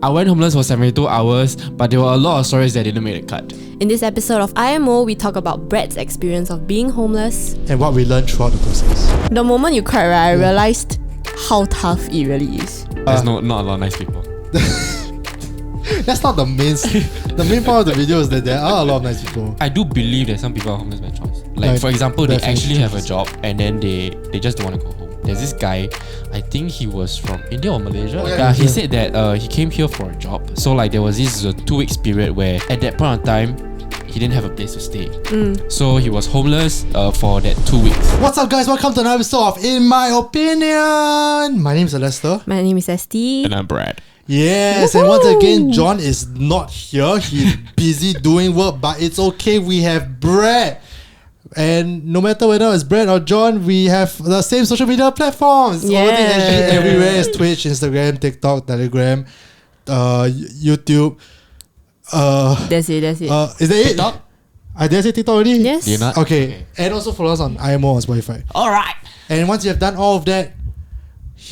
I went homeless for 72 hours, but there were a lot of stories that didn't make the cut. In this episode of IMO, we talk about Brett's experience of being homeless. And what we learned throughout the process. The moment you cried, right, I realized how tough it really is. There's not a lot of nice people. That's not the main... the main part of the video is that there are a lot of nice people. I do believe that some people are homeless by choice. Like for example, they actually have a job and then they just don't want to go home. There's this guy, I think he was from India or Malaysia. He said that he came here for a job. So like there was this 2 weeks period where at that point of time, he didn't have a place to stay. So he was homeless for that 2 weeks. What's up guys? Welcome to another episode of In My Opinion. My name is Alastair. My name is Esti. And I'm Brad. Yes, and once again, John is not here. He's busy doing work, but it's okay. We have Brad. And no matter whether it's Brad or John, we have the same social media platforms. Yeah. Everywhere is Twitch, Instagram, TikTok, Telegram, YouTube. That's it. Is that it? TikTok? Did I say TikTok already? Yes. Do you not? Okay. And also follow us on IMO on Spotify. Alright. And once you have done all of that,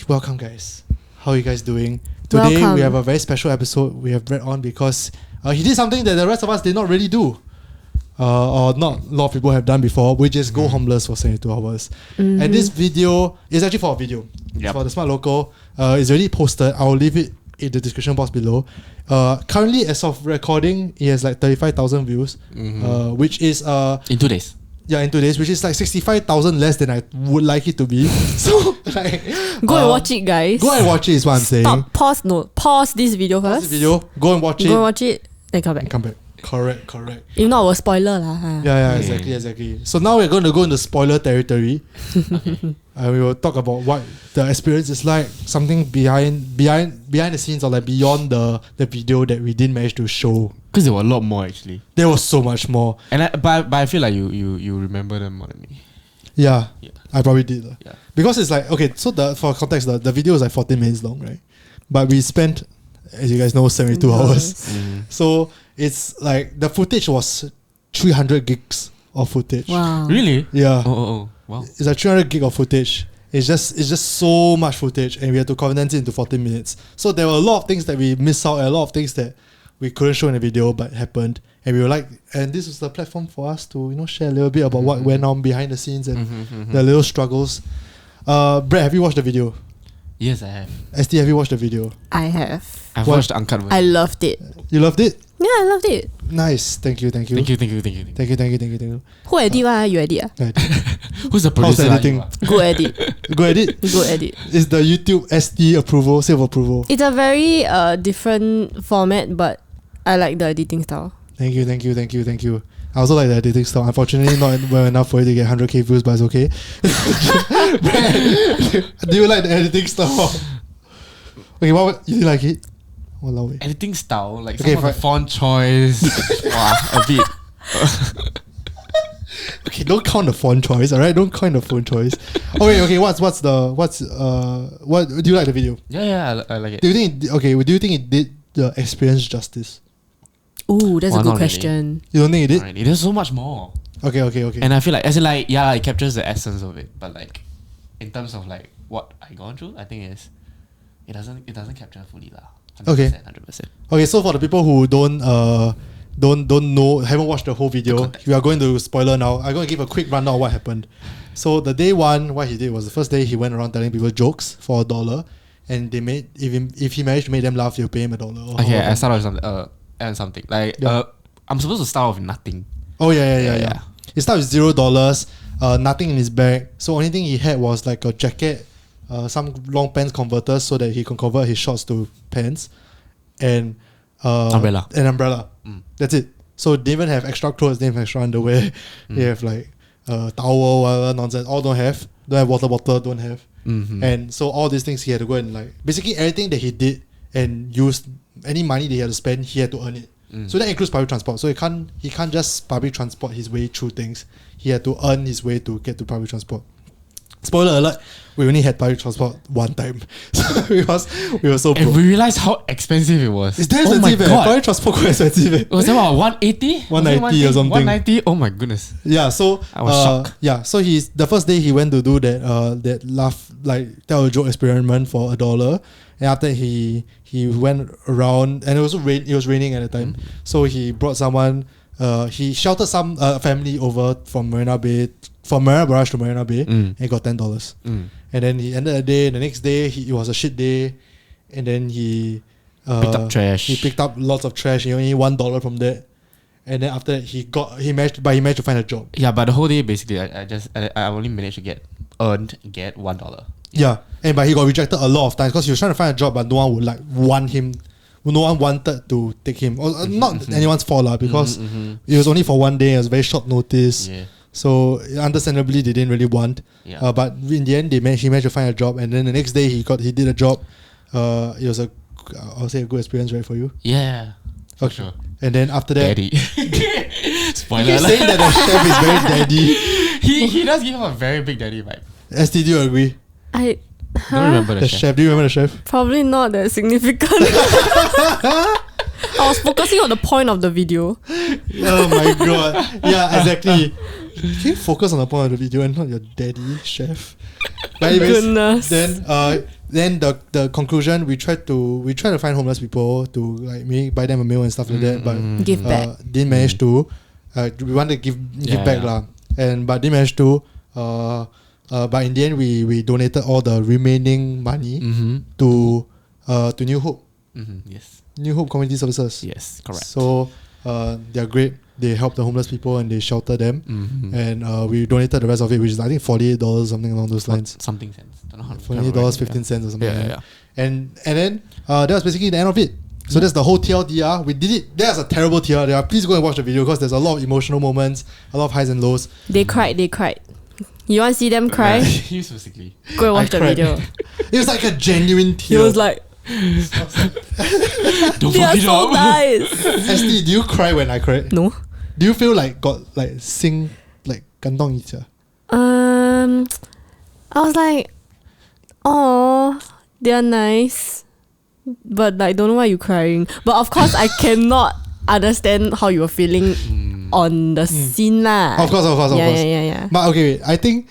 welcome guys. How are you guys doing? Today we have a very special episode. We have Brad on because he did something that the rest of us did not really do. Or not a lot of people have done before, which is go homeless for 72 hours. And this video is actually for a video. Yep. For the Smart Local. It's already posted. I'll leave it in the description box below. Currently, as of recording, it has like 35,000 views, which is in 2 days. Yeah, in 2 days, which is like 65,000 less than I would like it to be. So like, Go and watch it, guys. Go and watch it is what I'm saying. Pause this video first. Pause this video. Go and watch it. Go and watch it. Then come back. Come back. Correct. If not, we'll spoiler lah. Yeah, exactly. So now we're going to go into spoiler territory. And we will talk about what the experience is like, something behind the scenes or like beyond the video that we didn't manage to show. Because there were a lot more actually. There was so much more. And but I feel like you remember them more than me. Yeah. I probably did. Yeah. Because it's like, okay, so for context, the video is like 14 minutes long, right? But we spent, as you guys know, 72 hours. So it's like the footage was 300 gigs of footage. Wow. Really? Yeah. Oh. Wow. It's like 300 gig of footage. It's just so much footage, and we had to condense it into 14 minutes. So there were a lot of things that we missed out, and a lot of things that we couldn't show in the video but happened. And we were like, and this was the platform for us to share a little bit about what went on behind the scenes and the little struggles. Brad, have you watched the video? Yes, I have. ST, have you watched the video? I have. I've watched the uncut version. I loved it. You loved it? Yeah, I loved it. Nice. Thank you. Thank you. Who edit? You edit? Who's the How's producer? editing? Go edit. Go edit? Go edit. Is the YouTube ST approval, seal of approval? It's a very different format, but I like the editing style. Thank you. I also like the editing style. Unfortunately, not well enough for it to get 100k views, but it's okay. Do you like the editing style? Okay, you didn't like it? Walao eh. Editing style, like Okay, some of the font choice. Wow, a bit. Okay, don't count the font choice, alright? Don't count the font choice. Okay, what do you like the video? Yeah, I like it. Do you think it did the experience justice? Ooh, that's a good not question. You don't think it did? Alright, there's so much more. Okay. And I feel like, as in like, yeah, it captures the essence of it, but like, in terms of like what I gone through, I think it doesn't capture fully lah. 100%, Okay. 100%. Okay, so for the people who don't know, haven't watched the whole video, we are going to spoiler now. I'm going to give a quick rundown of what happened. So the day one, what he did was the first day he went around telling people jokes for $1, and they made if he managed to make them laugh, they'll pay him $1. Okay, I start with something. Like I'm supposed to start off with nothing. Oh yeah. He started with $0, nothing in his bag. So only thing he had was like a jacket, some long pants converters so that he can convert his shorts to pants, and Umbrella. An umbrella. That's it. So they even have extra clothes, they have extra underwear. They have like towel, whatever nonsense. All don't have water bottle, don't have. And so all these things he had to go and like basically everything that he did and used, any money that he had to spend, he had to earn it. So that includes public transport. So he can't just public transport his way through things. He had to earn his way to get to public transport. Spoiler alert, we only had public transport one time. Because we were so broke. And we realized how expensive it was. It's damn oh my expensive. God. Public transport quite expensive. It was about 180? 190 or something. 190? Oh my goodness. Yeah, so I was shocked. Yeah, so he's the first day he went to do that laugh, like tell a joke experiment for $1. And after he he went around, and it was raining at the time. So he brought someone. He sheltered some family over from Marina Barrage to Marina Bay, and he got $10. And then he ended the day. The next day, it was a shit day, and then he picked up trash. He picked up lots of trash. He only $1 from that. And then after that, he managed to find a job. Yeah, but the whole day basically, I only managed to get $1. Yeah, but he got rejected a lot of times because he was trying to find a job, but no one would want him. No one wanted to take him. Not anyone's fault because it was only for one day. It was very short notice. Yeah. So understandably, they didn't really want. Yeah. But in the end, he managed to find a job, and then the next day he did a job. It was a good experience, right, for you? Yeah. For sure. And then after that, daddy. Spoiler. You're saying that the chef is very daddy. He does give him a very big daddy vibe. ST, do you agree? I don't remember the chef. Do you remember the chef? Probably not that significant. I was focusing on the point of the video. Oh my god. Yeah, exactly. Can you focus on the point of the video and not your daddy chef? But anyways, goodness. Then the conclusion, we tried to find homeless people to like maybe buy them a meal and stuff like that, but give back. Didn't manage to. We wanted to give back lah, but didn't manage to. But in the end, we donated all the remaining money to New Hope. Yes. New Hope Community Services. Yes, correct. So they're great. They help the homeless people and they shelter them. And we donated the rest of it, which is I think $48, something along those lines. Something cents. Don't know how. $48, 15 cents or something. Yeah. And then that was basically the end of it. So that's the whole TLDR. We did it. That's a terrible TLDR. Please go and watch the video because there's a lot of emotional moments, a lot of highs and lows. They cried. You want to see them cry? Basically. Go and watch the video. It was like a genuine tear. He was like, don't they are so nice. ST, do you cry when I cry? No. Do you feel like got like sing like 感动一下? I was like, oh, they are nice, but like don't know why you crying. But of course, I cannot understand how you were feeling on the scene lah. Of course. Yeah. But okay, wait, I think,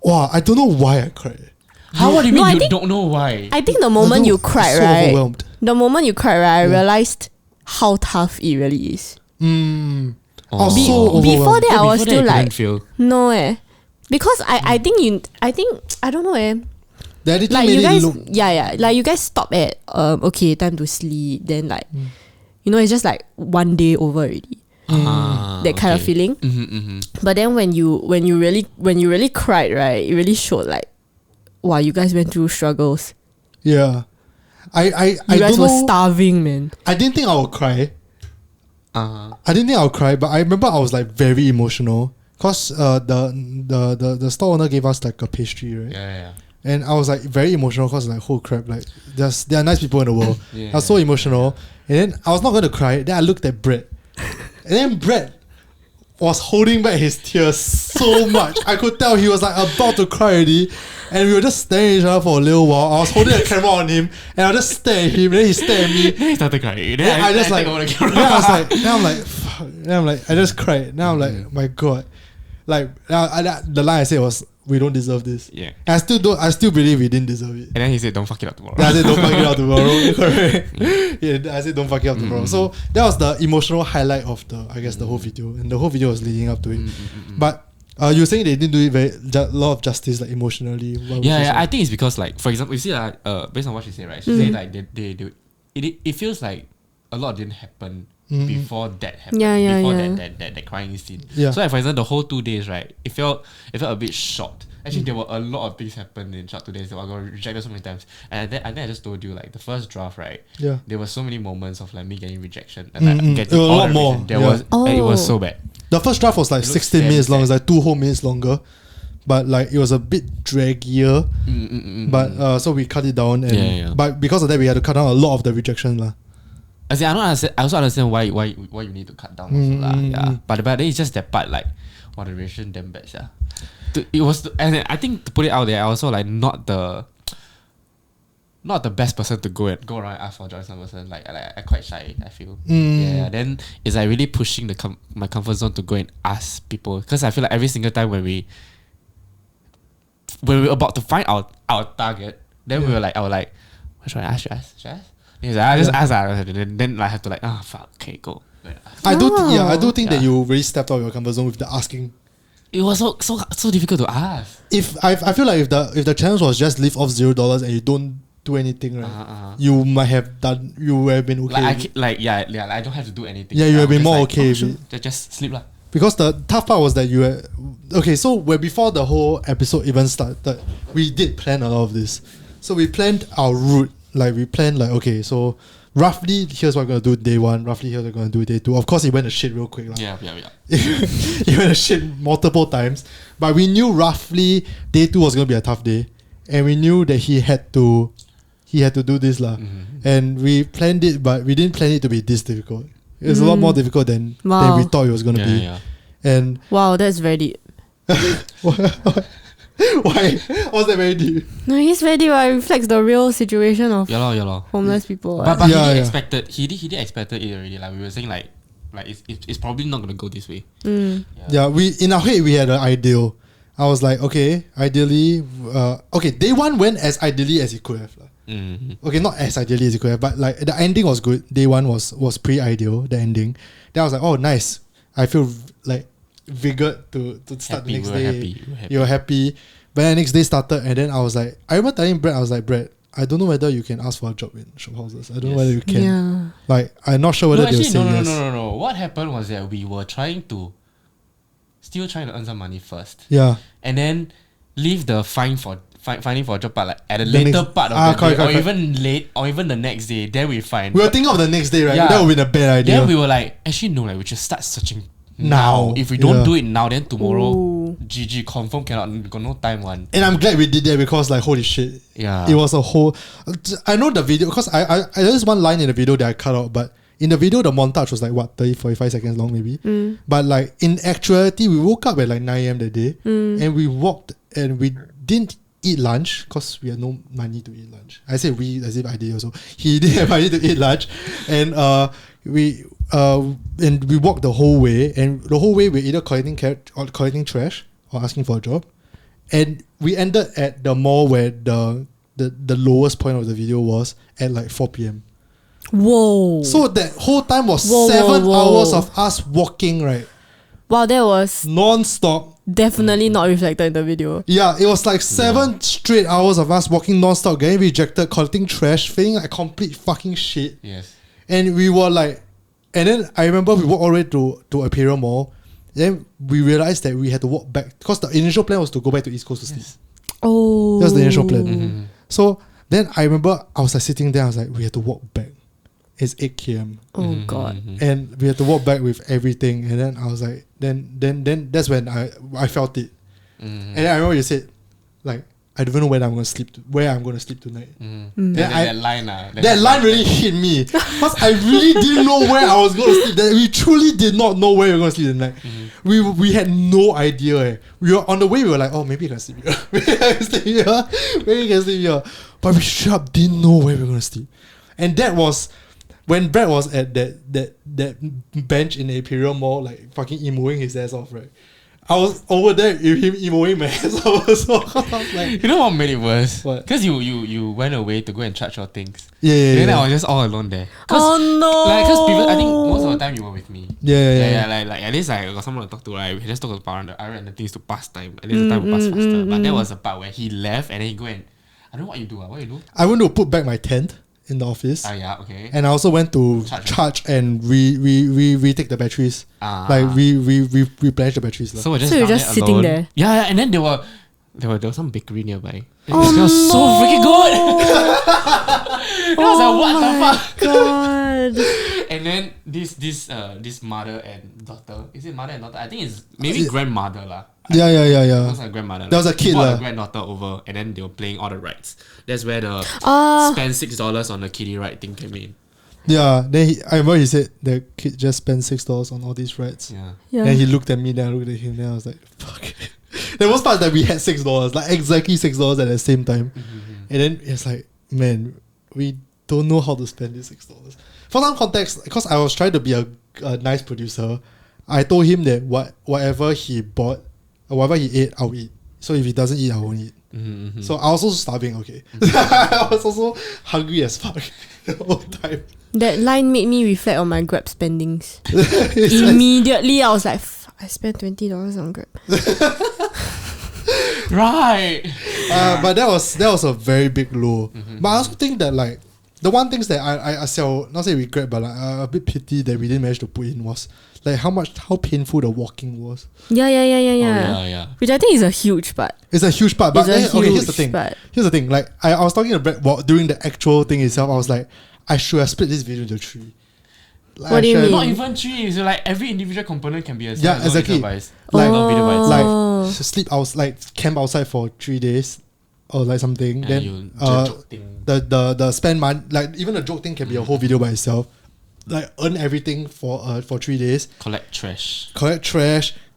I don't know why I cried. What do you mean you don't know why? I think the moment you cried, so right? Overwhelmed. The moment you cried, right? I realized how tough it really is. I was so overwhelmed. Before that, I was still like, feel. no because I think I don't know The editing like made you guys, it look. like you guys stop at okay, time to sleep. Then like, it's just like one day over already. That kind of feeling. But then when you really cried, right, it really showed like, wow, you guys went through struggles. Yeah, I you guys were don't know. starving, man. I didn't think I would cry. But I remember I was like very emotional because the store owner gave us like a pastry, right? Yeah. And I was like very emotional because like, oh crap, like there are nice people in the world. I was so emotional, and then I was not going to cry. Then I looked at Brett, and then Brett was holding back his tears so much. I could tell he was like about to cry already. And we were just staring at each other for a little while. I was holding a camera on him, and I just stared at him. And then he stared at me. Then he started crying. Then I just like, then I'm like, I just cried. Now I'm like, my god, like the line I said was, "We don't deserve this." Yeah. And I still believe we didn't deserve it. And then he said, "Don't fuck it up tomorrow." Yeah, I said, "Don't fuck it up tomorrow." Correct. Yeah, I said, "Don't fuck it up tomorrow." So that was the emotional highlight of the whole video, and the whole video was leading up to it. But you're saying they didn't do it a lot of justice, like emotionally. Yeah. I think it's because, like, for example, you see, based on what she said, right? She said like it feels like a lot didn't happen before that happened. Before that crying scene. Yeah. So like, for example, the whole 2 days, right? It felt a bit short. Actually, there were a lot of things happened in short 2 days. They were rejected so many times. And I think I just told you, like, the first draft, right? Yeah. There were so many moments of like me getting rejection and like getting a lot more. It was so bad. The first draft was like 16 minutes long. It's like 2 whole minutes longer. But like it was a bit draggier. But so we cut it down. And but because of that, we had to cut down a lot of the rejection lah. I also understand why you need to cut down also lah. Yeah. But then it's just that part, like, the reaction damn bad, yeah. And I think, to put it out there, I also like not the best person to go around and ask for join some person. Like I quite shy, I feel. Yeah. Then it's like really pushing my comfort zone to go and ask people, because I feel like every single time when we're about to find our target, then we were like, what should I ask? He's like, I just ask then I have to like, fuck, okay, go. I do think that you really stepped out of your comfort zone with the asking. It was so difficult to ask. If I feel like if the challenge was just live off $0 and you don't do anything, right? You might have done. You would have been okay. I don't have to do anything. Yeah, you would have been more okay with it. Just sleep lah. Because the tough part was that you were okay. So before the whole episode even started, we did plan a lot of this. So we planned our route. Like we planned like, okay, so roughly here's what we're gonna do day 1. Roughly here's what we're gonna do day 2. Of course, it went to shit real quick. Yeah. It went to shit multiple times. But we knew roughly day 2 was gonna be a tough day, and we knew that he had to do this lah. And we planned it, but we didn't plan it to be this difficult. It was a lot more difficult than we thought it was gonna be. Yeah. And wow, that's very deep. Why? What's that very deep? No, he's very deep. It reflects the real situation of Yeah. homeless people. But he did expect it already. Like we were saying, like it's probably not gonna go this way. Yeah, we in our head we had an ideal. I was like, okay, ideally, day 1 went as ideally as it could have. Okay, not as ideally as it could have, but like the ending was good. Day 1 was pretty ideal. The ending. Then I was like, oh, nice. I feel like vigored to start the next day. You were happy. But then the next day started, and then I was like, I remember telling Brett, I was like, Brett, I don't know whether you can ask for a job in shop houses. I don't know whether you can. Yeah. Like, I'm not sure whether they'll say yes. No. What happened was that we were still trying to earn some money first. Yeah. And then leave the finding for a job part like at a later part of the day, correct. even late, or even the next day. Then we find. We were thinking of the next day, right? Yeah. That would be a bad idea. Then we were like, actually no, like we should start searching now. If we don't do it now, then tomorrow, GG confirm cannot. Got no time one. And I'm glad we did that because like holy shit, yeah, it was a whole. I know the video because I there's one line in the video that I cut out, but in the video the montage was like what 30-45 seconds long maybe. But like in actuality, we woke up at like 9 a.m. that day, and we walked and we didn't eat lunch because we had no money to eat lunch. I say we as if I did also. He didn't have money to eat lunch, and we walked the whole way, and the whole way we're either collecting trash or asking for a job, and we ended at the mall where the lowest point of the video was at like 4 p.m. Whoa! So that whole time was 7 hours of us walking, right? Wow, that was non-stop. Definitely not reflected in the video. Yeah, it was like 7 straight hours of us walking non-stop, getting rejected, collecting trash, feeling like complete fucking shit. Yes. And we were like, and then I remember we walked all the way to Imperial Mall. Then we realized that we had to walk back because the initial plan was to go back to East Coast to sleep. Oh, that was the initial plan. So then I remember I was like sitting there. I was like, we had to walk back. It's 8 km. Oh god. And we had to walk back with everything. And then I was like, then that's when I felt it. And then I remember you said, like, I don't know where I'm going to sleep tonight. That line really hit me because I really didn't know where I was going to sleep. We truly did not know where we were going to sleep tonight. We had no idea. We were on the way. We were like, oh, maybe you can sleep here. Maybe you can sleep here. But we straight up didn't know where we were going to sleep. And that was when Brad was at that bench in the Imperial Mall, like fucking emoing his ass off, right? I was over there with him emoing my ass off. So I was like, you know what made it worse? What? Because you went away to go and charge your things. Yeah. Then I was just all alone there. Oh no! Like, because people, I think most of the time you were with me. Yeah. Like at least I got someone to talk to. Right, we just talk about I ran the things to pass time. At least the time will pass faster. But there was a part where he left and then he go and I don't know what you do. What you do? I went to put back my tent in the office. Yeah, okay. And I also went to charge and retake the batteries. Like we replenish the batteries. So you're just sitting alone. there. Yeah, and then there was some bakery nearby. It smells so freaking good. I was like, what the fuck? God. And then this mother and daughter. Is it mother and daughter? I think it's maybe grandmother lah. Yeah. It was like grandmother. There was a kid lah. Granddaughter over, and then they were playing all the rides. That's where the spend $6 on the kiddie ride thing came in. Yeah. Then I remember he said the kid just spent $6 on all these rides. Yeah. And he looked at me. Then I looked at him. Then I was like, fuck. The most part is that we had $6, like exactly $6 at the same time. And then it's like, man, we don't know how to spend this $6. For some context, because I was trying to be a nice producer, I told him that whatever he bought, or whatever he ate, I'll eat. So if he doesn't eat, I won't eat. So I was also starving, okay. I was also hungry as fuck the whole time. That line made me reflect on my Grab spendings. Immediately, I was like, I spent $20 on Grab. Right. But that was a very big low. But I also think that like the one things that I not say regret, but like a bit pity that we didn't manage to put in was like how painful the walking was. Yeah. Yeah. Which I think is a huge part. It's a huge part. But It's a okay, here's the huge thing. part. Here's the thing. Like I was talking to Brett during the actual thing itself. I was like, I should have split this video into 3. Like, What do you mean? Not even 3. It's like every individual component can be a Yeah, exactly. Like video by itself. Like sleep camp outside for 3 days or like something. Then the spend money, like even the joke thing can be a whole video by itself. Like earn everything for 3 days. Collect trash.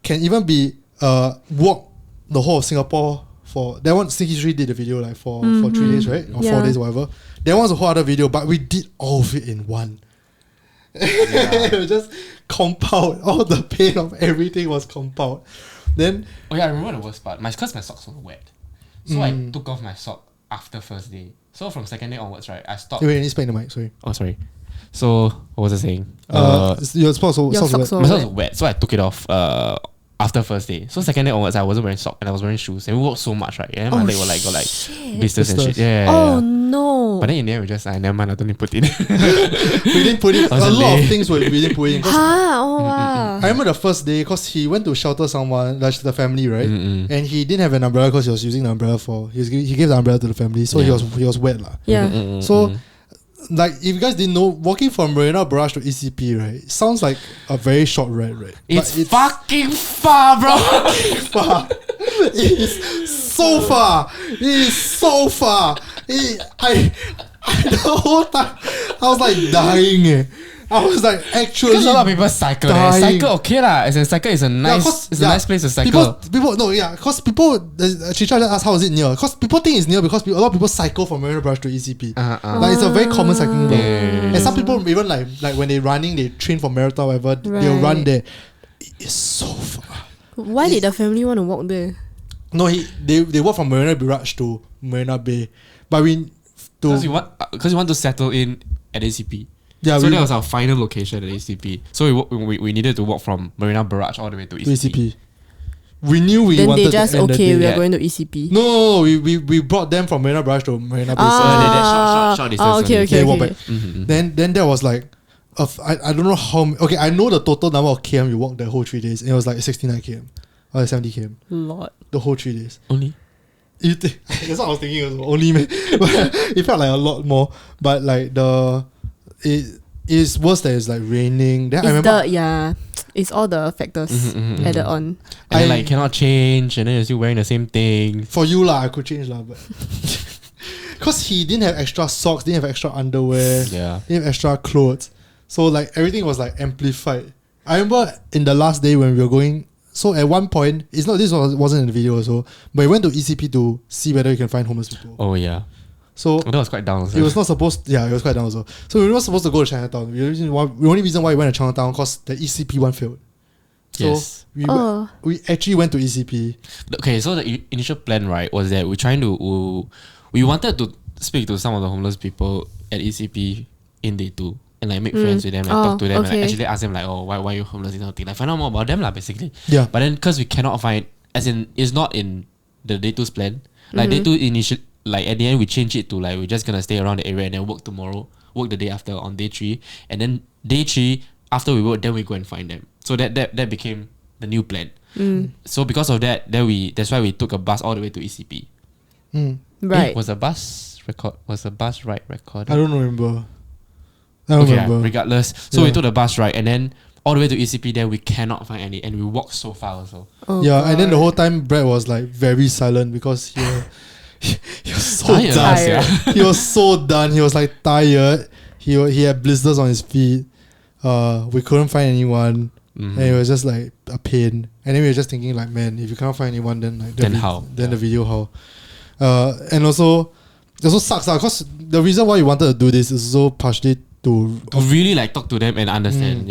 Can even be walk the whole of Singapore for that one. Sneaky 3 did the video like for 3 days, right? Or 4 days, whatever. That one's a whole other video, but we did all of it in one. It was just compiled. All the pain of everything was compiled. Then I remember the worst part. Because my socks were wet, so I took off my sock after first day. So from second day onwards, right, I stopped. Wait, I need to speak in the mic. Sorry. Oh, sorry. So what was I saying? Your socks your socks wet. were My socks were wet, so I took it off. After first day, so second day onwards, I wasn't wearing socks and I was wearing shoes, and we walked so much, right? And my leg were like got like blisters and shit. Yeah. Oh no! But then in the end, we just never mind. I don't need to put it. We didn't put it. A lot of things we didn't put in. Wow. I remember the first day because he went to shelter someone, like the family, right? And he didn't have an umbrella because he was using the umbrella he gave the umbrella to the family, so he was wet lah. Yeah. So. Like, if you guys didn't know, walking from Marina Barrage to ECP, right, sounds like a very short ride, right? It's fucking far, bro. Far. It is so far. It is so far. The whole time, I was like dying. I was like actually. Because a lot of people cycle. Cycle okay lah. As in cycle is a nice, a nice place to cycle. Because people, Chicha just asked how is it near. Because people think it's near because a lot of people cycle from Marina Barrage to ECP. Like it's a very common cycling route. And some people even like when they're running, they train for marathon, whatever. They'll run there. It's so far. Why did the family want to walk there? No, they walk from Marina Barrage to Marina Bay, but because we want to settle in at ECP. Yeah, so that was our final location at ACP. So we needed to walk from Marina Barrage all the way to ECP. We knew we then wanted they just to end we the are going to ECP. No, we brought them from Marina Barrage to Marina Bay. Short distance. Okay. Walk back. Then there was like, I don't know how. Okay, I know the total number of km we walked the whole 3 days. And it was like 69 km or 70 km. Lot. The whole 3 days. Only. That's what I was thinking. Also. Only me. But it felt like a lot more. But like it is worse that it's like raining. Then I remember it's all the factors added on. And then like cannot change, and then you're still wearing the same thing. For you lah, I could change lah, but because he didn't have extra socks, didn't have extra underwear, didn't have extra clothes, so like everything was like amplified. I remember in the last day when we were going. So at one point, wasn't in the video also, but we went to ECP to see whether we can find homeless people. Oh yeah. So that was quite down also. It was not supposed. Yeah, it was quite down also. So we were not supposed to go to Chinatown. The only reason why we went to Chinatown because the ECP one failed. So we actually went to ECP. Okay, so the initial plan, right, was that we wanted to speak to some of the homeless people at ECP in day 2. And like make friends with them and talk to them and like actually ask them like, oh, why are you homeless? Like find out more about them lah, basically. Yeah. But then because we cannot find, as in it's not in the day 2's plan. Like day 2 initial, like at the end we change it to like we're just gonna stay around the area and then work the day after on day 3, and then day 3 after we work, then we go and find them. So that became the new plan. So because of that, that's why we took a bus all the way to ECP. Right. Was the bus ride recorded? I don't remember. Regardless. So we took the bus ride and then all the way to ECP, then we cannot find any, and we walked so far also. And then the whole time Brad was like very silent because he was so done. He was so done. He was like tired. He had blisters on his feet. We couldn't find anyone. And it was just like a pain. And then we were just thinking like, man, if you can't find anyone, then like the video how? And also it also sucks because the reason why you wanted to do this is also partially to really like talk to them and understand.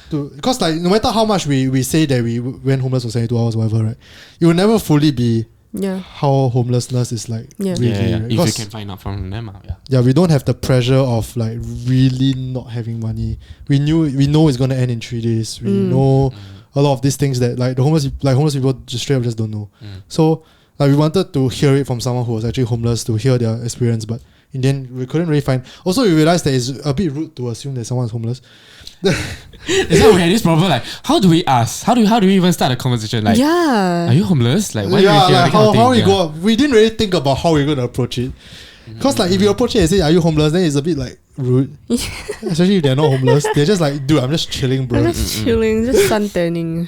Because like no matter how much we say that we went homeless for 72 hours, whatever, right? It will never fully be how homelessness is like. Really, right? If you can find out from them, we don't have the pressure of like really not having money. We know it's gonna end in 3 days. We know a lot of these things that like homeless people just straight up just don't know. So like we wanted to hear it from someone who was actually homeless, to hear their experience, but in the end we couldn't really find. Also, we realized that it's a bit rude to assume that someone's homeless. It's like we had this problem. Like, how do we ask? How do we even start a conversation? Like, are you homeless? Like, why do you here? Like how we go? We didn't really think about how we're gonna approach it. Because like if you approach it and say, "Are you homeless?" then it's a bit like rude. Especially if they're not homeless. They're just like, "Dude, I'm just chilling, bro." I'm just chilling, just suntanning.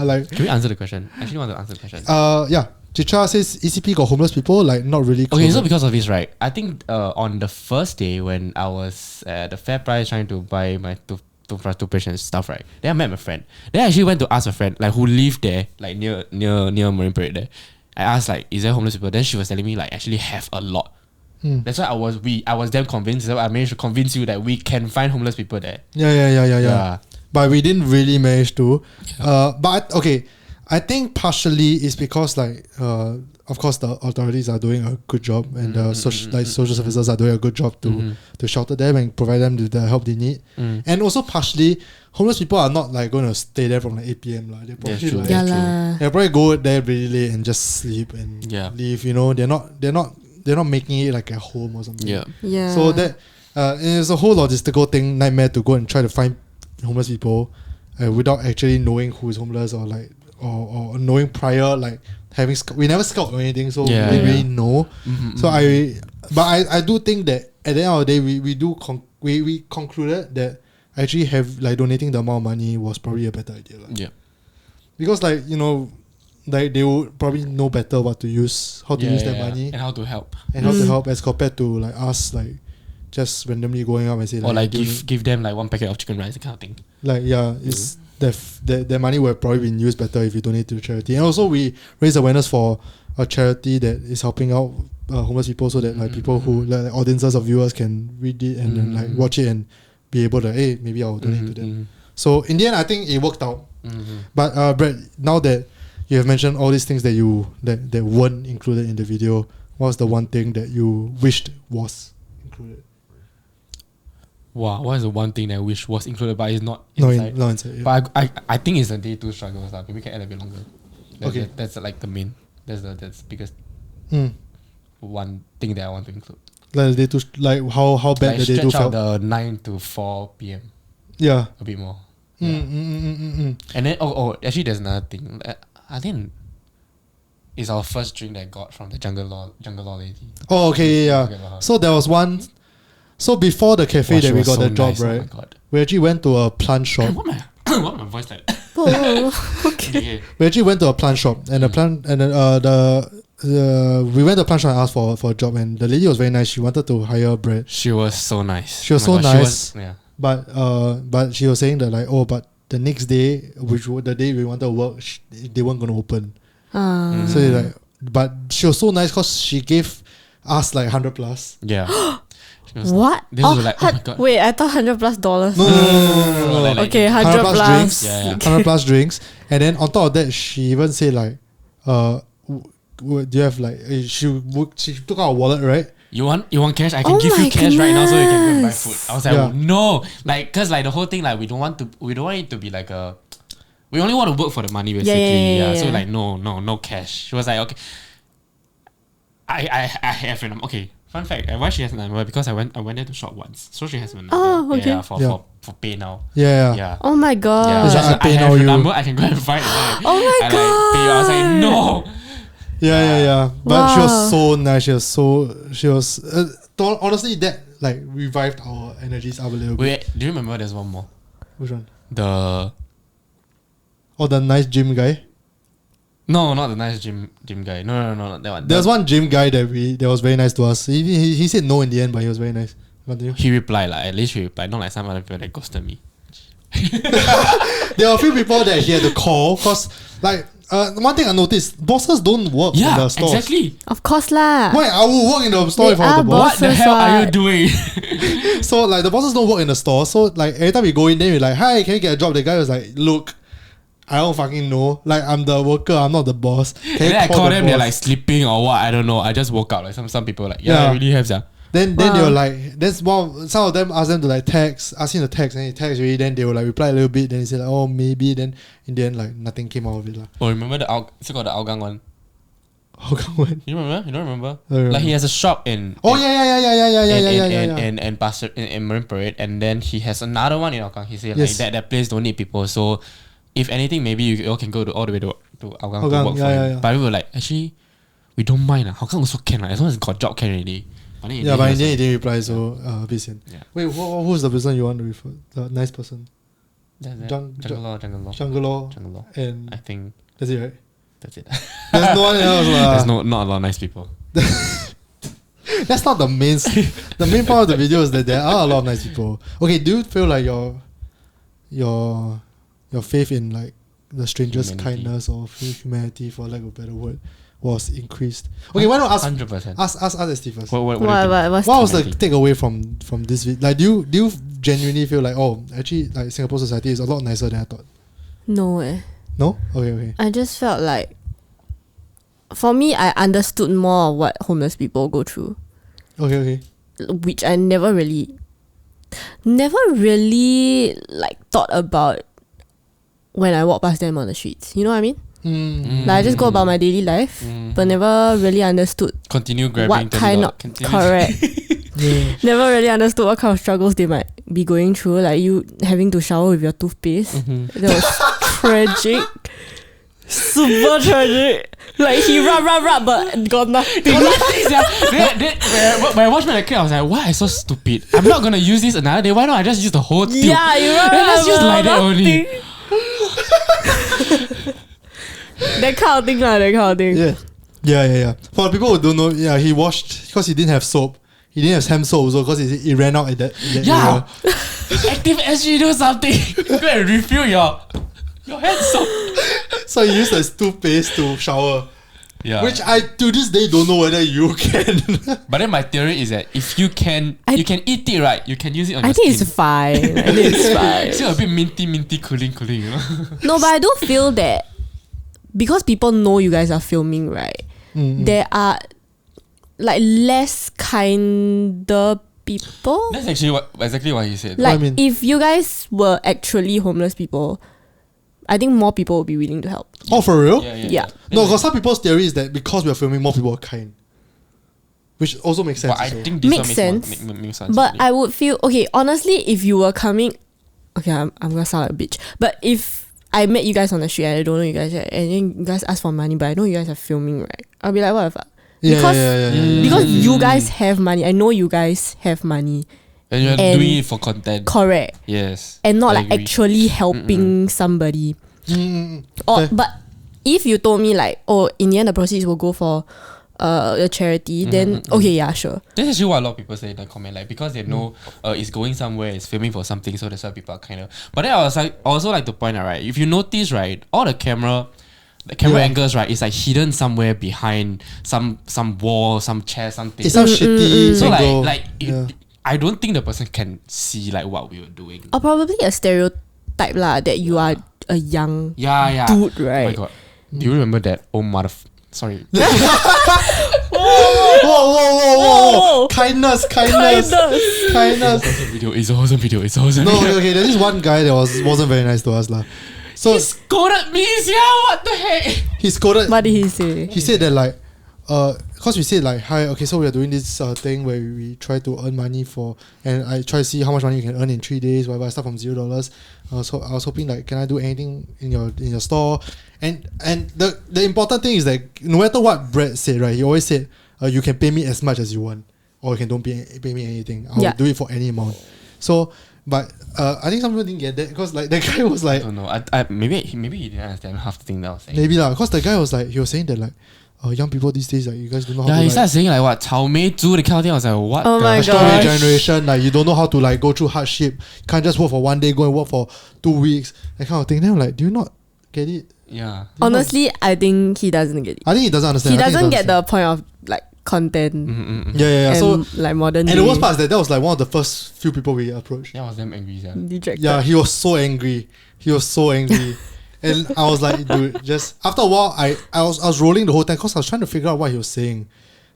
Like. Can we answer the question? I actually want to answer the question. Chicha says ECP got homeless people, like not really. Okay, so because of this, right? I think on the first day when I was at the Fair Price trying to buy my toothbrush and stuff, right? Then I met my friend. Then I actually went to ask a friend like who lived there, like near Marine Parade there. I asked like, is there homeless people? Then she was telling me like actually have a lot. That's why I was damn convinced. So I managed to convince you that we can find homeless people there. Yeah. But we didn't really manage to. But okay, I think partially it's because like of course the authorities are doing a good job, and the social services are doing a good job to shelter them and provide them with the help they need. And also partially homeless people are not like going to stay there from like 8 PM. They probably they'll probably go there really late and just sleep and leave. You know, they're not making it like a home or something. Yeah. So that it's a whole logistical thing, nightmare to go and try to find homeless people without actually knowing who is homeless, or like or knowing prior, like we never scout or anything, so we didn't really know. So I do think that at the end of the day we concluded that actually have like donating the amount of money was probably a better idea. Because like, you know, like they would probably know better how to use that money and how to help as compared to like us like just randomly going up and say, like, or like give them like 1 packet of chicken rice, that kind of thing. Like it's the money would have probably been used better if you donate to charity. And also we raise awareness for a charity that is helping out homeless people, so that like people who like audiences of viewers can read it and then like watch it and be able to, hey, maybe I'll donate to them. So in the end I think it worked out. But Brett, now that you have mentioned all these things that that weren't included in the video, what's the one thing that you wished was included? Wow, what is the one thing that I wish was included but is not inside? Not inside. But I think it's the day 2 struggles. Maybe we can add a bit longer. That's like the main. That's the biggest one thing that I want to include. Like day 2, like how bad the day 2 felt. The 9 to 4 PM. Yeah. A bit more. And then actually there's another thing. I think it's our first drink that I got from the jungle law lady. Oh, okay, yeah. So there was one. So before the cafe that we got the job, right? Oh my God. We actually went to a plant shop. What my voice like? Okay. We actually went to a plant shop, and we went to a plant shop and asked for a job, and the lady was very nice. She wanted to hire Brett. She was so nice. She was so nice. But she was saying that like, but the next day, which was the day we wanted to work, they weren't going to open. So like, but she was so nice because she gave us like 100 plus. Yeah. What? This was like, oh my God. Wait, I thought $100+. No. Like, okay, 100 plus drinks. Yeah. 100 plus drinks. And then on top of that, she even said like, do you have like, she took out a wallet, right? You want cash? I can give you cash right now so you can go and buy food. I was like, no, like, cause like the whole thing, like we don't want it to be like a, we only want to work for the money basically. Yeah. So like no cash. She was like, okay, I have a number. Okay, fun fact, why she has a number? Because I went there to shop once, so she has a number. Oh, okay. Yeah, for pay now. Yeah. Oh my God. Yeah. I have a number. I can go and find it. Oh my God. Like, pay you. I was like, no. Yeah. But she was so nice. She was honestly, that like revived our energies up a little bit. Wait, do you remember there's one more? Which one? The nice gym guy? No, not the nice gym guy. No, that one. There's one gym guy that was very nice to us. He said no in the end, but he was very nice. Continue. He replied, like, at least he replied, not like some other people that ghosted me. There are a few people that he had to call because like one thing I noticed, bosses don't work in the stores. Yeah, exactly. Of course lah. Why I will work in the store if I was the boss? What the hell are you doing? So like the bosses don't work in the store. So like every time we go in, then we're like, hi, can you get a job? The guy was like, look, I don't fucking know. Like, I'm the worker, I'm not the boss. And then I call them, they're like sleeping or what, I don't know. I just woke up. Like some people like, I really have that. Then they were like, some of them ask them to like ask him to text, and he text already, then they will like reply a little bit, then he said like, oh maybe, then in the end like nothing came out of it. Oh, remember still got the Hougang one? Hougang one? You remember? You don't remember? Remember. Like he has a shop in Marine Parade, and then he has another one in Hougang. He said like that place don't need people, so if anything maybe you all can go all the way to Hougang to work for him. But we were like, actually we don't mind. Hougang also can, as long as got job can already. But in the end he didn't reply, so a bit sian. Wait, who's the person you want to refer? The nice person? Jungle Law. And I think that's it, right? That's it. There's no one else. There's not a lot of nice people. That's not the main. The main part of the video is that there are a lot of nice people. Okay, do you feel like your faith in like the stranger's kindness or humanity, for lack of a better word, was increased? Okay, why not ask 100%. Ask Steve first. What was the takeaway from this video? Like, do you genuinely feel like, oh, actually, like Singapore society is a lot nicer than I thought? No. No? Okay. I just felt like, for me, I understood more of what homeless people go through. Okay. Which I never really like thought about when I walk past them on the streets. You know what I mean? Like I just go about my daily life, but never really understood. Continue grabbing what kind of correct. Never really understood what kind of struggles they might be going through. Like you having to shower with your toothpaste. That was tragic. Super tragic. Like he rub, but got nothing. When I watched my lecture, I was like, why I so stupid? I'm not gonna use this another day. Why not I just use the whole tube? Yeah, you rub. Let's use like that only. That kind of thing. Yeah. For people who don't know, he washed because he didn't have soap. He didn't have hand soap also because it ran out at that area. Active SG do something. Go and refill your hand soap. So he used a toothpaste to shower. Yeah. Which I to this day don't know whether you can. But then my theory is that if you can eat it, right, you can use it on your skin. It's fine. I think it's fine. Still a bit minty, cooling, you know? No, but I do feel that because people know you guys are filming, right? There are like less kinder people. That's actually exactly what he said. Like if you guys were actually homeless people, I think more people would be willing to help. Oh, for real? Yeah. No, because some people's theory is that because we are filming, more people are kind. Which also makes sense. Well, I think this makes sense. Makes sense. But I would feel, okay, honestly, if you were coming, okay, I'm going to sound like a bitch. But if I met you guys on the street and I don't know you guys, right, and then you guys ask for money, but I know you guys are filming, right? I'll be like, what the fuck? Because you guys have money. I know you guys have money. And you're doing it for content. Correct. Yes. And not like actually helping somebody. But if you told me like, oh, in the end the proceeds will go for a charity, then okay, yeah, sure. That's actually what a lot of people say in the comment, like because they know it's going somewhere, it's filming for something, so that's why people are kind of. But then I also like to point out, right, if you notice, right, all the camera angles, right, is like hidden somewhere behind some wall, some chair, something. It's some shitty. So I don't think the person can see like what we were doing. Or probably a stereotype lah that you are a young dude, right? Oh my god. Do you remember that? Oh mother sorry. Whoa. Kindness. It's a wholesome video. No, okay, there's this one guy that wasn't very nice to us lah. So he scolded me, what the heck? He scolded. What did he say? He said that like because we said like, hi, okay, so we are doing this thing where we try to earn money and I try to see how much money you can earn in 3 days, whatever. I start from $0. So I was hoping like, can I do anything in your store? And the important thing is that no matter what Brett said, right, he always said, you can pay me as much as you want, or you can don't pay me anything. I'll do it for any amount. So, but I think some people didn't get that because like the guy was like, I don't know. Maybe he didn't understand half the thing that I was saying. Maybe lah, because the guy was like, he was saying that like, young people these days, like you guys don't know how to. Yeah, he started saying like what 草莓族 the kind of thing. I was like, what? Oh my god! Generation, like you don't know how to like go through hardship. Can't just work for 1 day, go and work for 2 weeks, that kind of thing. Then I'm like, do you not get it? Yeah. Honestly, I think he doesn't get it. I think he doesn't understand. He doesn't get the point of like content. Yeah. And so like modern. And the worst part is that was like one of the first few people we approached. Yeah, I was damn angry. Yeah, he was so angry. And I was like, dude, just after a while, I was rolling the whole time because I was trying to figure out what he was saying.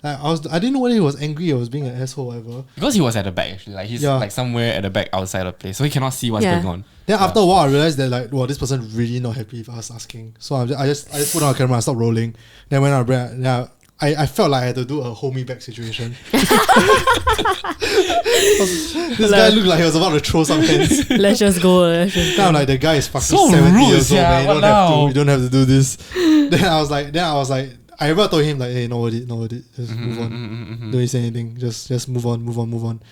Like, I didn't know whether he was angry or was being an asshole or whatever. Because he was at the back actually. Like he's like somewhere at the back outside the place. So he cannot see what's going on. Then after a while I realized that like, well, this person really not happy with us asking. So I just put on a camera and stopped rolling. Then when I felt like I had to do a hold me back situation. This guy looked like he was about to throw some hands. Let's just go. I'm like, the guy is fucking So 70 rude, years old, man. You don't have to do this. Then I was like, I ever told him like, hey, not worth it. Just move on. Don't say anything. Just move on.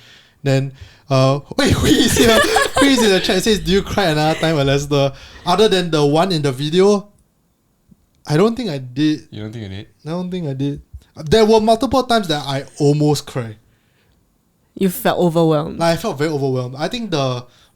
Then wait, who is here? Who is in the chat? It says, do you cry another time, Alastair? Other than the one in the video, I don't think I did. You don't think you did? I don't think I did. There were multiple times that I almost cried. You felt overwhelmed. Like, I felt very overwhelmed. I think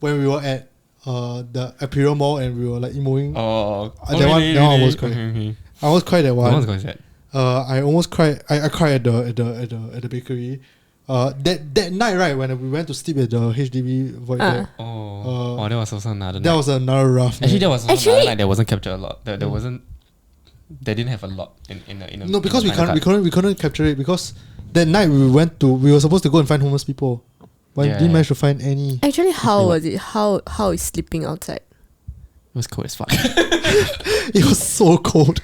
when we were at the Imperial Mall and we were like emoing. That one I almost cried. I almost cried that one. That one's quite sad. I almost cried. I cried at the bakery. That night, right, when we went to sleep at the HDB void deck. That was also another night. That was another rough night. Actually, that was another night that wasn't captured a lot. There wasn't. They didn't have a lot in a. No, because we couldn't capture it because that night we were supposed to go and find homeless people, but we didn't manage to find any. Actually, how was it? How is sleeping outside? It was cold as fuck. It was so cold.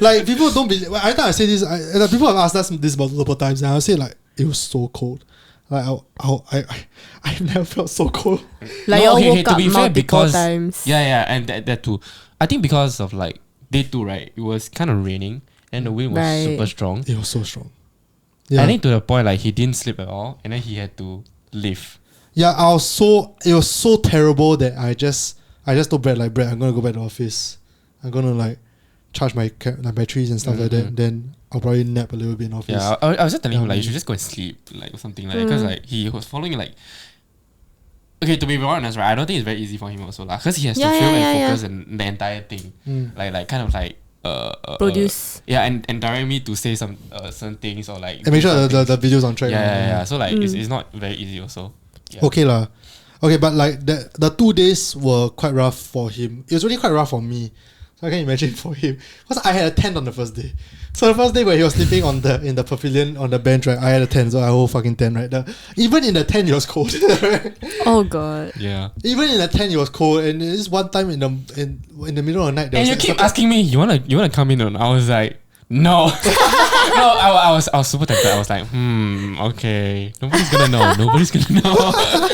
Like, people don't believe. I thought I say this. People have asked us this multiple times, and I say like it was so cold. Like I've never felt so cold. Like, no, you woke up multiple times. Yeah, and that too. I think because of like day 2, right? It was kind of raining and the wind was super strong. It was so strong. Yeah. I think to the point like he didn't sleep at all, and then he had to leave. Yeah, it was so terrible that I just told Brad, like, Brad, I'm gonna go back to the office. I'm gonna like charge my batteries and stuff like that. Then I'll probably nap a little bit in office. Yeah, I was just telling him like you should just go and sleep, like, or something like that, because like he was following like. Okay, to be very honest, right, I don't think it's very easy for him also, like, because he has to film and focus on the entire thing, like kind of like produce. And direct me to say some certain things or like. And make sure the video's on track. Yeah. So like it's not very easy also. Yeah. Okay lah. Okay, but like the 2 days were quite rough for him. It was really quite rough for me. So I can imagine for him. Because I had a tent on the first day. So the first day when he was sleeping in the pavilion on the bench, right, I had a tent, so I had a whole fucking tent, right? Even in the tent it was cold. Right? Oh god. Yeah. Even in the tent it was cold, and this one time in the middle of the night, and you keep asking me, you wanna come in? I was like, no. No, I was super tempted. I was like, okay. Nobody's gonna know.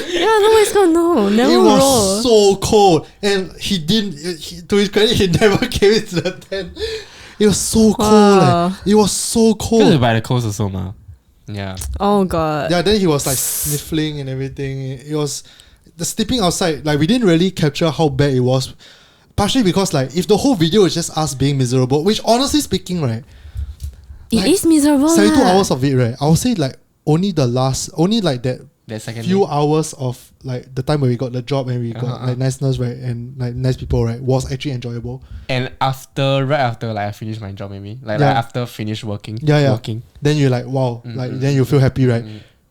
Yeah, nobody's gonna know. Never it was was so cold, and he didn't. To his credit, he never came into the tent. It was so cold. It was so cold. Because by the coast also, ma. Yeah. Oh god. Yeah. Then he was like sniffling and everything. It was the sleeping outside. Like, we didn't really capture how bad it was. Partially because like if the whole video is just us being miserable, which honestly speaking, right, it is miserable. 72 hours of it, right? I would say like only like that second few day. hours of like the time when we got the job and we got like niceness, right, and like nice people, right, was actually enjoyable. And right after like I finished my job, maybe like after finished working, working, then you're like, wow, like then you feel happy, right?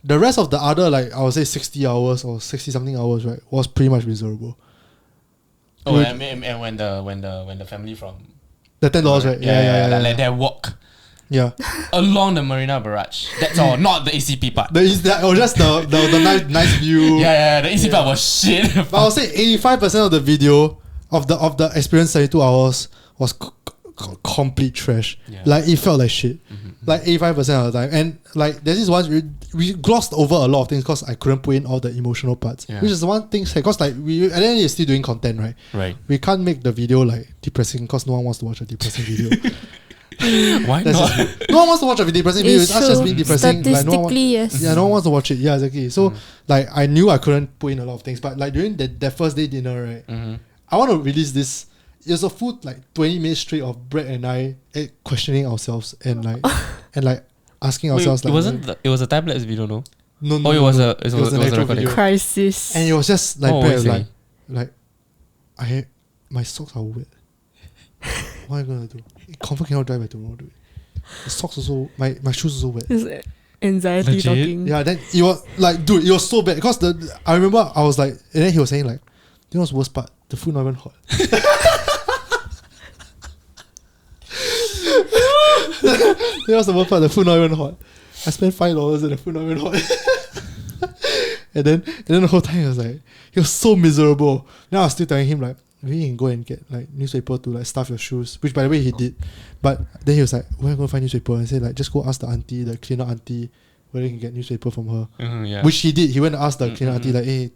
The rest of the other, like, I would say 60 hours or 60 something hours, right, was pretty much miserable. Oh, and when the family from the $10, right? Yeah. Like their walk. Yeah. Along the Marina Barrage. That's all, not the ECP part. Just the nice view. Yeah, the ECP part was shit. But I would say 85% of the video of the experience 72 hours was complete trash. Yeah. Like, it felt like shit. Like 85% of the time. And like there's this one we glossed over a lot of things because I couldn't put in all the emotional parts. Yeah. Which is the one thing, because like we at the end you're still doing content, right? Right. We can't make the video like depressing because no one wants to watch a depressing video. Why not? No one wants to watch a depressing video. It's us just being depressing. Statistically, yes. Yeah, no one wants to watch it. Yeah, exactly. So like I knew I couldn't put in a lot of things, but like during that first day dinner, right? I want to release this. It was a full like 20 minutes straight of Brett and I questioning ourselves and like asking ourselves. It wasn't. It was a tablets video, no? No. It was an actual video. Crisis. And it was just like Brett my socks are wet. What am I gonna do? It confirm cannot dry by tomorrow, dude. The socks also, my shoes also wet. It's anxiety Legit? talking. Yeah, then it was like, dude, it was so bad because I remember I was like, and then he was saying like, you know what's the worst part? The food not even hot. That was the worst part. The food not even hot. I spent $5 and the food not even hot. and then the whole time he was so miserable. Now I was still telling him like, maybe you can go and get like newspaper to like stuff your shoes, which by the way he did. But then he was like, where am I going to find newspaper? And I said like, just go ask the auntie, the cleaner auntie, whether you can get newspaper from her. Yeah. Which he did. He went and asked the cleaner auntie like, hey,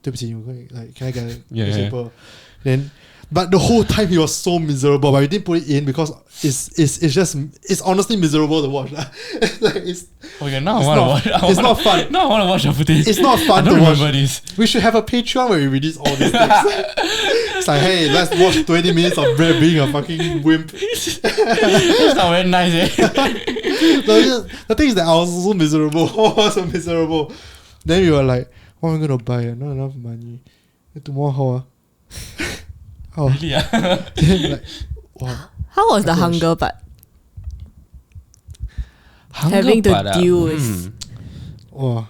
like, can I get a newspaper? Then, but the whole time he was so miserable, but we didn't put it in because it's honestly miserable to watch. Okay, now I want to watch. It's not fun. Now I want to watch the footage. It's not fun I don't to watch. remember this. We should have a Patreon where we release all these things. It's like, hey, let's watch 20 minutes of Brad being a fucking wimp. It's not very nice, eh? The thing is that I was so miserable. I was so miserable. Then we were like, what am I going to buy? Not enough money. Tomorrow, how? How? Really, Then like, wow. How was the hunger part? Having to deal with. Wow.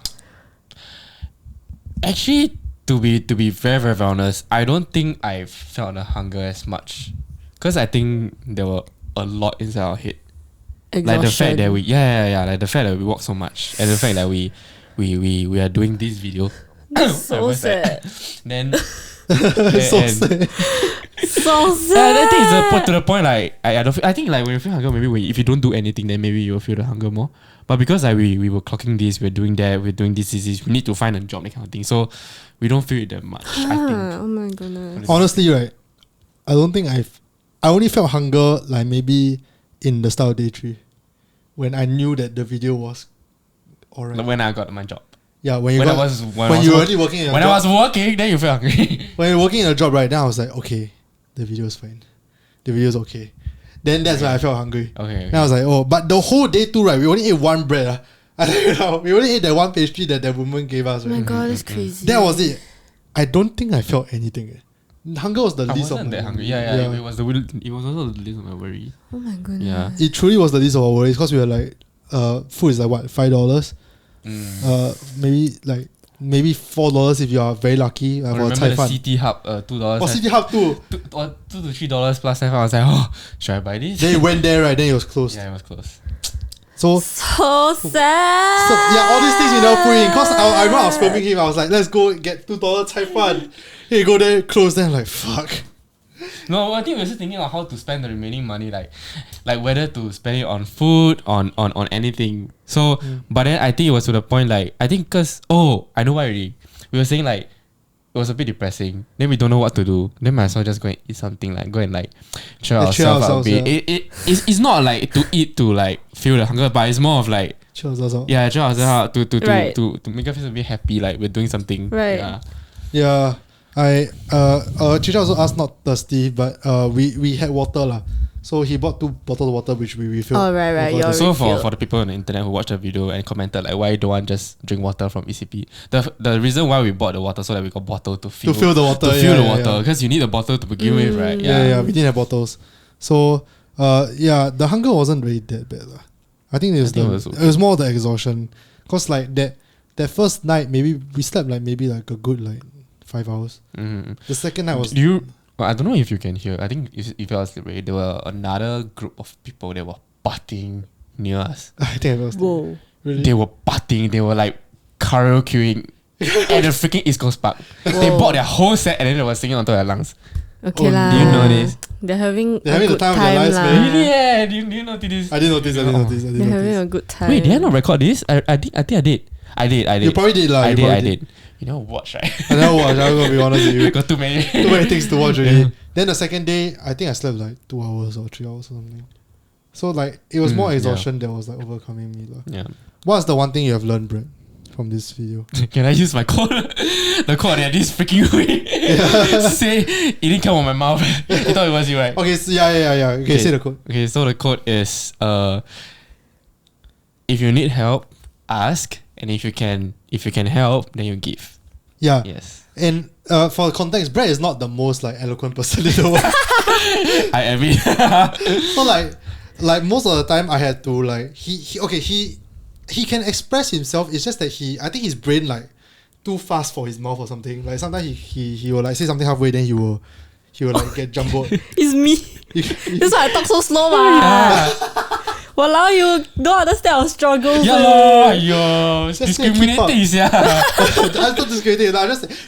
Actually, to be very, very honest, I don't think I felt the hunger as much. Because I think there were a lot inside our head. Exhaustion. Like the fact that like the fact that we walk so much, and the fact that we are doing this video. So sad. Then So sad. So sad. I think it's to the point like I think like when you feel hunger, maybe if you don't do anything, then maybe you'll feel the hunger more. But because like we were clocking this, we're doing that, we're doing this, we need to find a job, that kind of thing. So we don't feel it that much. I think. Oh my goodness. Honestly, right, I don't think I only felt hunger like maybe in the start of day 3, when I knew that the video was alright. When I got my job. Yeah, when you When were already working in a when job. I was working, then you feel hungry. When you're working in a job, right, then I was like, okay, the video's fine. The video's okay. Then that's when I felt hungry. Okay. Then I was like, oh, but the whole day too, right, we only ate one bread. We only ate that one pastry that woman gave us. Oh my Right? god, that's crazy. That was it. I don't think I felt anything. Hunger was the I least of wasn't my that hungry. Yeah. It was also the least of my worry. Oh my goodness. Yeah. It truly was the least of our worries because we were like, food is like what, $5? Maybe $4 if you are very lucky for remember Cai the Fan. CT Hub, $2. Oh, City Hub too. $2 to $3 plus Cai Fan. I was like, oh, should I buy this? Then you went there, right? Then it was closed. Yeah, it was close. So So sad. yeah, all these things we never put in. Cause I remember I was filming him. I was like, let's go get $2 Cai Fan. Here you go there, close. Then I'm like, fuck. No, I think we're just thinking of how to spend the remaining money, like whether to spend it on food, on anything. So, but then I think it was to the point like I think because I know why already. We were saying like it was a bit depressing. Then we don't know what to do. Then might as well just go and eat something, like go and like cheer ourselves out a bit. Yeah. It's not like to eat to like feel the hunger, but it's more of like Chill ourselves out. cheer ourselves out Right. to make us feel a bit happy, like we're doing something. Right. Yeah. Yeah. Chicha also asked not thirsty, but we had water lah. So he bought 2 bottles of water which we refilled. Oh, right. over You're the- So refilled. for the people on the internet who watched the video and commented like why don't want just drink water from ECP, the reason why we bought the water so that we got bottle to fill fill the water, to fill yeah, the yeah, water yeah. because you need a bottle to begin with, right? Yeah, we didn't have bottles. So the hunger wasn't really that bad lah. I think it was more the exhaustion. Cause like that first night maybe we slept like maybe like a good like 5 hours. Mm-hmm. The second night was Well, I don't know if you can hear. I think if you fell asleep, right, there were another group of people that were partying near us. I think I was Whoa. really. They were partying. They were like karaokeing at the freaking East Coast Park. They Whoa. bought their whole set and then they were singing onto their lungs. Okay Oh, lah. Do you know this? They're having They're a having the good time of time their lives, lah. man. Really? Yeah. Do you notice this? I didn't notice. They're having a good time. Wait, did I not record this? I think I did. I did. You probably did lah. I you did. probably I did. You never watch, right? I never watched. I'm gonna be honest with you. Got too many. Too many things to watch already. Yeah. Then the second day, I think I slept like 2 hours or 3 hours or something. So like it was more exhaustion that was like overcoming me lah. Yeah. What's the one thing you have learned, Brett, from this video? Can I use my code? The code that this freaking way. Say it didn't come on my mouth. I thought it was you, right? Okay, so yeah. Okay, say the code. Okay, so the code is if you need help, ask, and if you can help, then you give. Yeah. Yes. And for context, Brett is not the most like eloquent person in the world. I admit. So like most of the time I had to like he can express himself. It's just that I think his brain like too fast for his mouth or something. Like sometimes he will like say something halfway, then he will like get jumbled. It's me. That's why I talk so slow, man. Walao, you don't understand our struggles. Yeah lah, you're Just say keep up. discriminating, yeah. I'm not discriminating.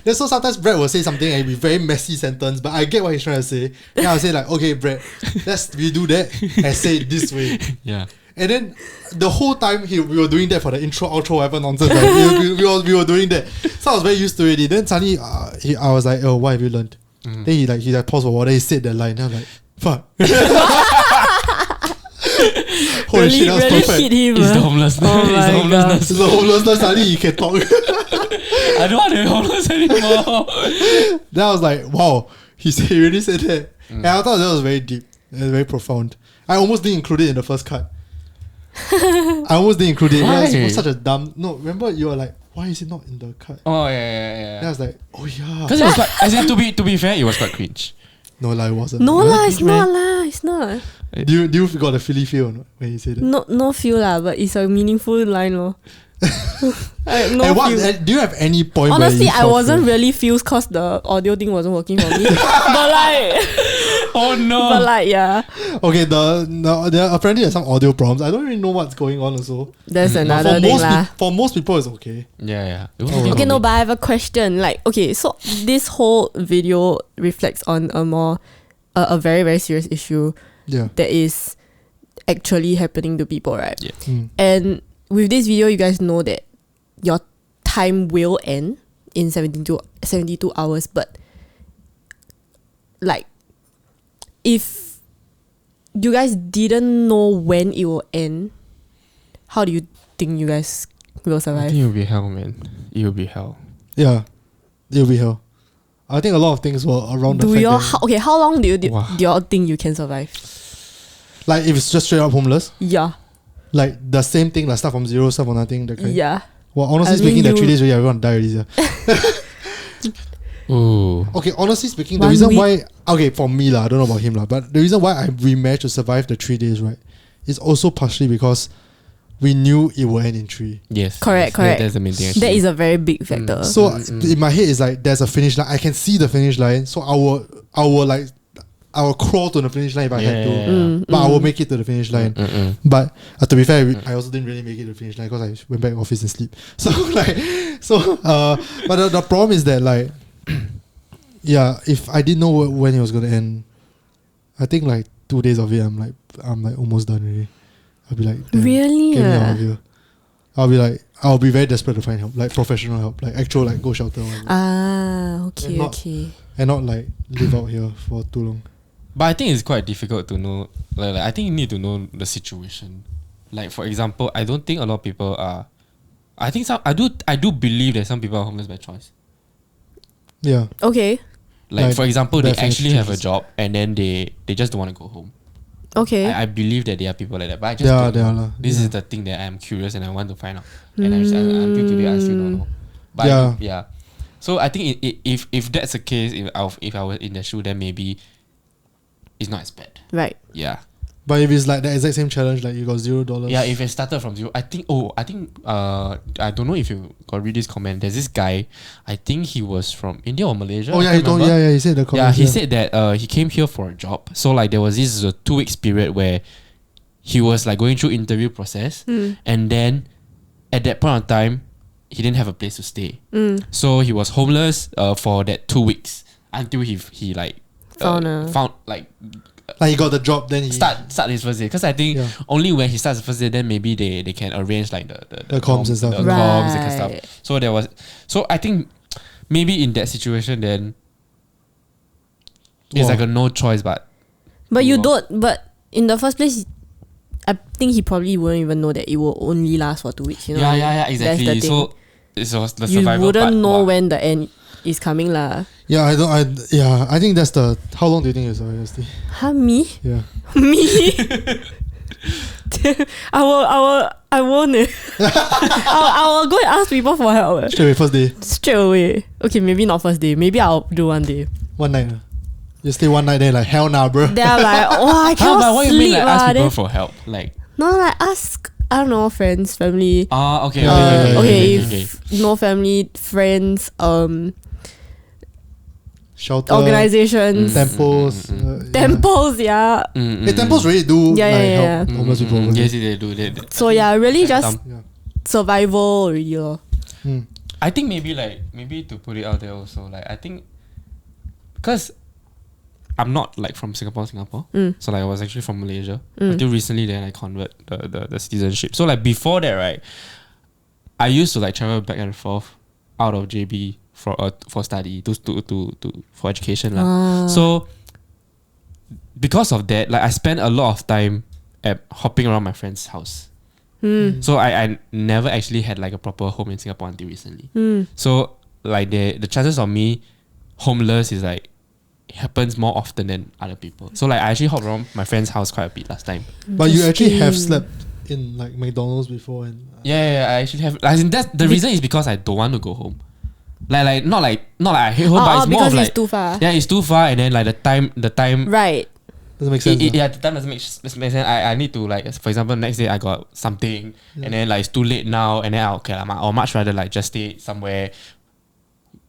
That's so sometimes Brett will say something and it'll be very messy sentence, but I get what he's trying to say. Then I'll say like, okay, Brett, let's redo that and say it this way. Yeah. And then the whole time we were doing that for the intro, outro, whatever nonsense. Like, we were doing that. So I was very used to it. Then suddenly I was like, oh, what have you learned? Then he paused for a while. Then he said that line. Then I was like, fuck. Holy Really, shit, that was really perfect. hit him. It's the homelessness. Oh It's the my homelessness. So homelessness, suddenly he can talk. I don't want to be homeless anymore. Then I was like, wow, he really said that. And I thought that was very deep and very profound. I almost didn't include it in the first cut. I almost didn't include it. Why? It was such a dumb... No, remember you were like, why is it not in the cut? Oh yeah. Then I was like, oh yeah. Because it was quite, as in to be fair, it was quite cringe. No lah, it wasn't. No It lah, was it's cringe, not man. lah. It's not. Do you got a Philly feel or not when you said it? No feel lah, but it's a meaningful line lor. No And feel. do you have any point Honestly, where you I felt wasn't feel? really feels cause the audio thing wasn't working for me. but like, Oh no. but like, yeah, Okay, there apparently there's some audio problems. I don't really know what's going on also. that's But another thing lah. for most people, it's okay. Yeah. It was Oh, Okay, no, but I have a question. Like, okay, so this whole video reflects on a very, very serious issue Yeah. that is actually happening to people, right? Yeah. Mm. And with this video, you guys know that your time will end in 72 hours. But like, if you guys didn't know when it will end, how do you think you guys will I survive? think it will be hell, man. It will be hell. Yeah. It'll be hell. I think a lot of things were around the Do fact y'all that, how long do Wow. y'all think you can survive? like, if it's just straight up homeless, Yeah, like the same thing, like start from zero, start from nothing, that kind. yeah. Well, honestly I mean, speaking, the 3 you- days already, everyone die already. Ooh. Okay, honestly speaking, the 1 reason week. why, okay, for me lah, I don't know about him lah, but the reason why we managed to survive the 3 days, right, is also partially because we knew it would end in 3. Yes. Correct, yes, correct. That's the main thing. That Actually. is a very big factor. So in my head, it's like there's a finish line. I can see the finish line, so I will crawl to the finish line if I had to. But I will make it to the finish line. But to be fair, I also didn't really make it to the finish line because I went back office and sleep. So but the problem is that like, yeah, if I didn't know when it was gonna end, I think like 2 days of it, I'm like almost done already. I'll be like, damn, Really? get me out of here. I'll be very desperate to find help, like professional help, like actual like go shelter, whatever. Okay, And not- okay. And not like live out here for too long. But I think it's quite difficult to know. Like I think you need to know the situation. Like for example, I don't think a lot of people are. I think I do believe that some people are homeless by choice. Yeah. Okay, Like for example, they definite actually have a choices. job and then they just don't want to go home. okay. I believe that there are people like that, but I just There don't are know. lah. This Yeah. is the thing that I'm curious and I want to find out. And until today, I still don't know. But Yeah. yeah. So I think if that's the case, if I was in the shoe, then maybe it's not as bad. Right. Yeah. But if it's like the exact same challenge, like you got $0. Yeah, if it started from zero, I think I don't know if you got read this comment. There's this guy, I think he was from India or Malaysia. Oh I yeah, can't remember. he said the Yeah, comments. he said that he came here for a job. So like there was this 2 weeks period where he was like going through interview process, and then at that point of time, he didn't have a place to stay. So he was homeless for that 2 weeks until he like found like like he got the job, then he start his first day. Because I think Yeah. only when he starts the first day, then maybe they can arrange like the comms and stuff. the comms and stuff. Right. So I think maybe in that situation then it's Wow. like a no choice, but But you Wow. don't. But in the first place, I think he probably wouldn't even know that it will only last for 2 weeks. You know? yeah, exactly. That's the So it was the you survival wouldn't part. know Wow. when the end is coming lah. Yeah, I think that's the. How long do you think it's honestly? Huh, me? Yeah. Me? I won't. I will go and ask people for help Straight away, first day, straight away. Okay, maybe not first day. Maybe I'll do one day. one night. You stay one night, then like hell nah, bro. Then I'm like, oh, I Huh, cannot but what you sleep. mean like ask people Then, for help? Like no, like ask, I don't know, friends, family. okay, Yeah, Okay, okay. if no family, friends, Shelter, organizations. temples. Temples, yeah. Hey, temples really do help homeless people. Yes, they do. So yeah, really just Yeah. survival really. I think maybe to put it out there also, like I think because I'm not like from Singapore, so like I was actually from Malaysia until recently. Then I convert the citizenship. So like before that, right, I used to like travel back and forth out of JB for study to for education lah. So because of that, like I spent a lot of time at hopping around my friend's house. So I never actually had like a proper home in Singapore until recently. So like the chances of me homeless is like happens more often than other people. So like I actually hopped around my friend's house quite a bit last time. But you actually have slept in like McDonald's before and yeah, I actually have. As in that's the reason is because I don't want to go home. Like not like I hate home, but it's more of like it's too far. Yeah, it's too far, and then like the time Right. doesn't make sense. yeah, the time doesn't make sense. I need to like, for example, next day I got something, and then like it's too late now, and then I'll much rather like just stay somewhere,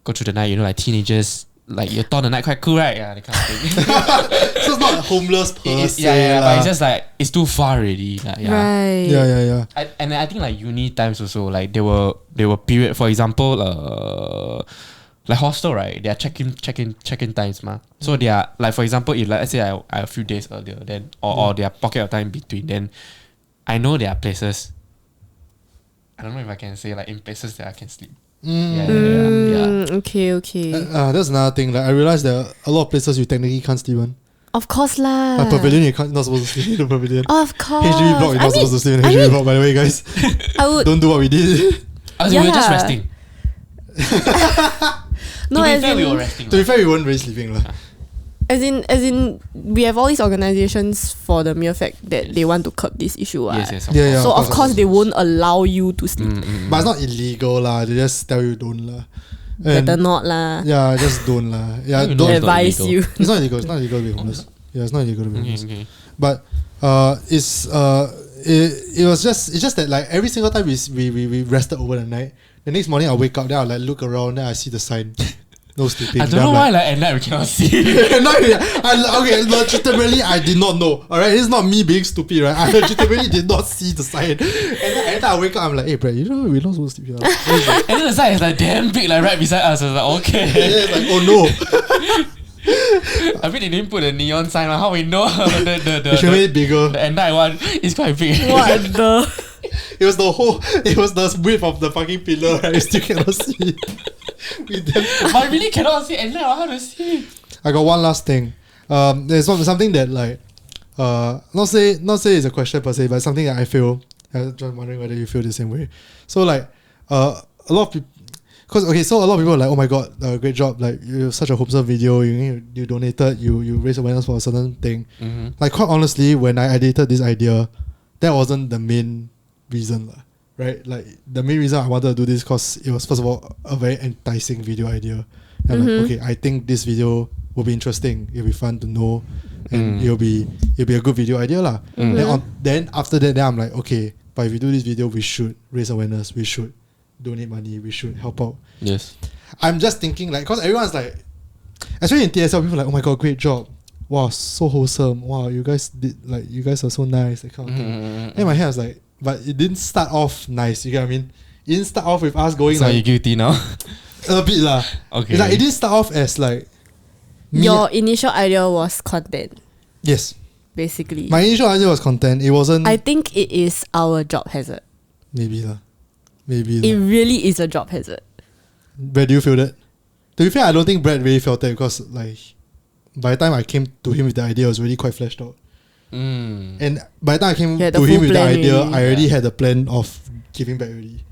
go through the night. You know, like teenagers, like you thought the night quite cool, right? Yeah, that kind of thing. So it's not homeless per se. Yeah, but it's just like it's too far already. Like, yeah. Right. Yeah. And I think like uni times also, like there were period, for example, like hostel, right? They are check-in times, ma. So they are like, for example, if like, let's say I a few days earlier, then or their pocket of time between, then I know there are places. I don't know if I can say like in places that I can sleep. Yeah. Okay. That's another thing. Like I realized there are a lot of places you technically can't sleep in. Of course lah. Like pavilion, you're not supposed to sleep in the pavilion. Of course. HDB block, you're not supposed to sleep in HDB block. By the way, guys, don't do what we did. We were just resting. No, to be fair, we were resting. To be fair, we weren't really sleeping lah. As in, we have all these organizations for the mere fact that they want to curb this issue. Yes. Yeah. So of course they won't allow you to sleep. But it's not illegal lah. They just tell you don't lah. Better not lah. Yeah, just don't lah. Yeah, You know don't it's not advise illegal. you. It's not illegal. It's not illegal to be homeless. Yeah, it's not illegal to be homeless. Okay. But it's just that like every single time we rested over the night, the next morning I wake up, then I like look around, then I see the sign. No sleeping. I don't know why like at night we cannot see. Okay, legitimately I did not know. Alright, it's not me being stupid, right? I legitimately did not see the sign. And then every time I wake up, I'm like, hey Brad, you know we're not supposed to sleep here. And then the sign is like damn big, like right beside us. I was like, okay. Yeah, it's like, oh no. I mean they didn't put a neon sign. Like, how we know It should make it bigger. the at night one is quite big. What the? It was the width of the fucking pillar, right? You still cannot see. But I really cannot see at night. How to see? I got one last thing. There's something that like not say it's a question per se, but something that I feel. I'm just wondering whether you feel the same way. So like a lot of people, so a lot of people are like, oh my god, great job, like you're such a wholesome video, you donated, you raised awareness for a certain thing. Like quite honestly, when I edited this idea, that wasn't the main reason, right? Like the main reason I wanted to do this because it was first of all a very enticing video idea. And like, okay, I think this video will be interesting, it'll be fun to know, and it'll be a good video idea lah. Then after that, then I'm like, okay, but if we do this video, we should raise awareness, we should donate money, we should help out. Yes. I'm just thinking like, because everyone's like, especially in TSL, people are like, oh my god, great job, wow, so wholesome, wow, you guys are so nice, that kind of thing. In my head I was like, but it didn't start off nice, you get what I mean? It didn't start off with us going So like, you guilty now? a bit lah. Okay. It's like, it didn't start off as like Your initial idea was content, yes, basically. my initial idea was content. It wasn't. I think it is our job hazard. Maybe lah. It really is a job hazard. Brad, do you feel that? To be fair, I don't think Brad really felt that because like by the time I came to him with the idea, it was really quite fleshed out. And by the time I came Yeah, the to him full with the plan idea, already. I already had a plan of giving back already.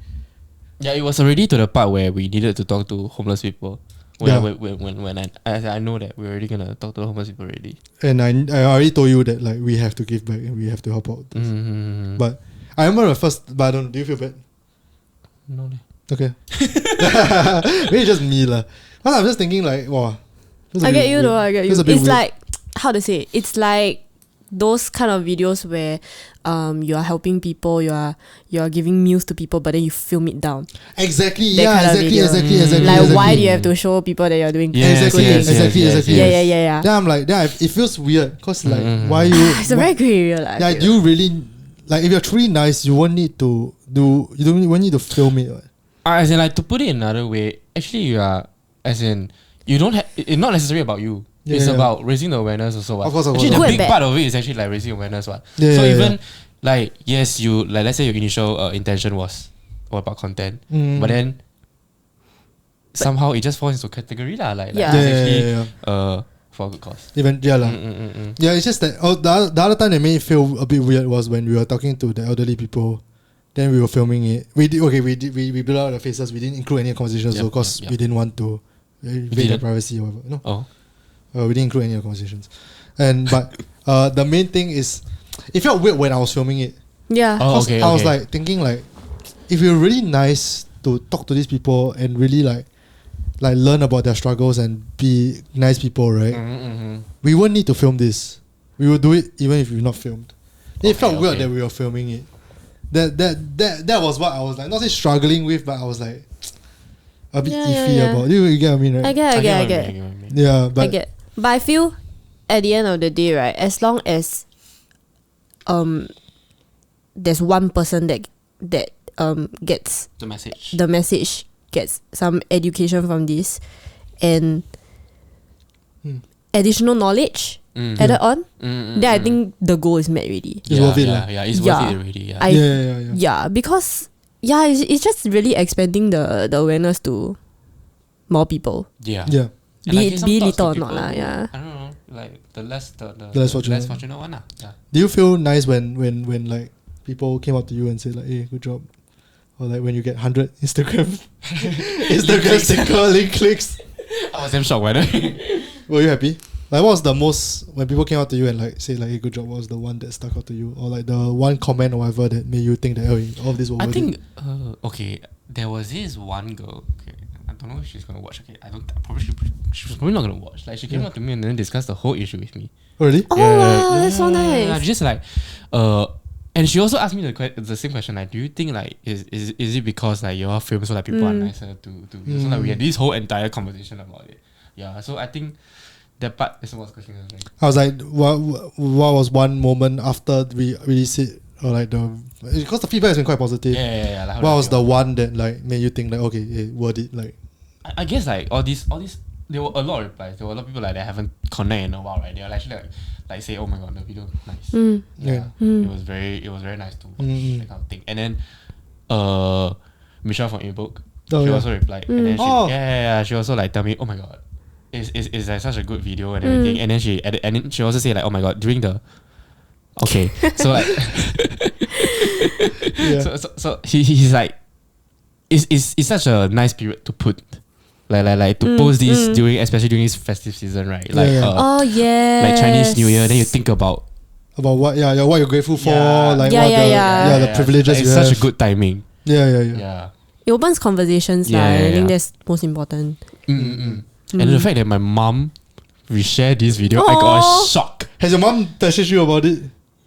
Yeah, it was already to the part where we needed to talk to homeless people. When I know that we're already gonna talk to the homeless people already. And I already told you that like we have to give back and we have to help out. But I remember the first. But I don't. Do you feel bad? No. Okay. Maybe it's just me lah. Because I'm just thinking like, wow. I get you though, I get you. It's a bit It's weird. like, how to say, it's like those kind of videos where you are helping people, you are giving meals to people, but then you film it down. Exactly. That Yeah. kind of Exactly. video. Exactly. Like, exactly. why do you have to show people that you're doing Exactly. good things? Exactly. Yeah. Then I'm like, it feels weird because like, why you? It's a very grey area. Yeah. Do you really like if you're truly nice, you won't need to do. You won't need to film it. As in, like, to put it another way, actually, you are, as in, you don't have. It's not necessarily about you. Yeah, It's yeah. about raising the awareness also. Of course. Actually, Good the and big bad. part of it is actually like raising awareness. What? Yeah, So yeah, even like, yes, you like, let's say your initial intention was about content, but then somehow it just falls into category lah. Like, Yeah. it's actually for a good cause. Even yeah, it's just that the other time that made it feel a bit weird was when we were talking to the elderly people. Then we were filming it. We blurred out the faces. We didn't include any conversations because we didn't want to invade their privacy or whatever. No. We didn't include any conversations. But the main thing is, it felt weird when I was filming it. Yeah. Oh, okay. I was like thinking like, if you're really nice to talk to these people and really like learn about their struggles and be nice people, right? We won't need to film this. We will do it even if we're not filmed. It felt weird that we were filming it. That was what I was like, not say struggling with, but I was like a bit iffy about. You get what I mean, right? I get. Yeah, but I get. But I feel at the end of the day, right, as long as there's one person that gets the message, gets some education from this and additional knowledge added on, then I think the goal is met already. it's worth it. Yeah, it's worth it already. Yeah. Yeah, because it's just really expanding the awareness to more people. Yeah. Be it little or not lah. Yeah. I don't know, like the less fortunate one lah. Yeah. Do you feel nice when like people came up to you and said like, "Hey, good job," or like when you get 100 Instagram sticker link clicks? I was damn shocked by that. Were you happy? Like, what was the most when people came out to you and like say like, "Hey, good job"? What was the one that stuck out to you, or like the one comment or whatever that made you think that all of this was? I think there was this one girl. Okay, I don't know if she's gonna watch. Okay, she's probably not gonna watch. Like, she came up to me and then discussed the whole issue with me. Oh, really? Oh wow, that's so nice. Yeah, just like and she also asked me the same question, like, do you think like is it because like your film so like people are nicer to you? So like we had this whole entire conversation about it. Yeah, so I think that part is what's question. I was like, what was one moment after we released it, or like because the feedback has been quite positive. Yeah. Like, what was the one that like made you think like, okay, worth it? Like, I guess like all these there were a lot of replies. There were a lot of people like that haven't connected in a while, right? They were actually like say, oh my god, the video nice. It was very nice to watch, that kind of thing. And then Michelle from ebook, she also replied, and then she also like tell me, oh my god, it's like such a good video and everything. And then she added, and then she also say like, oh my god, during the so like so he's like, it's such a nice period to put like to post this especially during this festive season, right? Like like Chinese New Year, then you think about what what you're grateful for, like the the privileges it's you such have. a good timing. Yeah. It opens conversations I think that's most important. And the fact that my mom reshared this video, I got a shock. Has your mom texted you about it?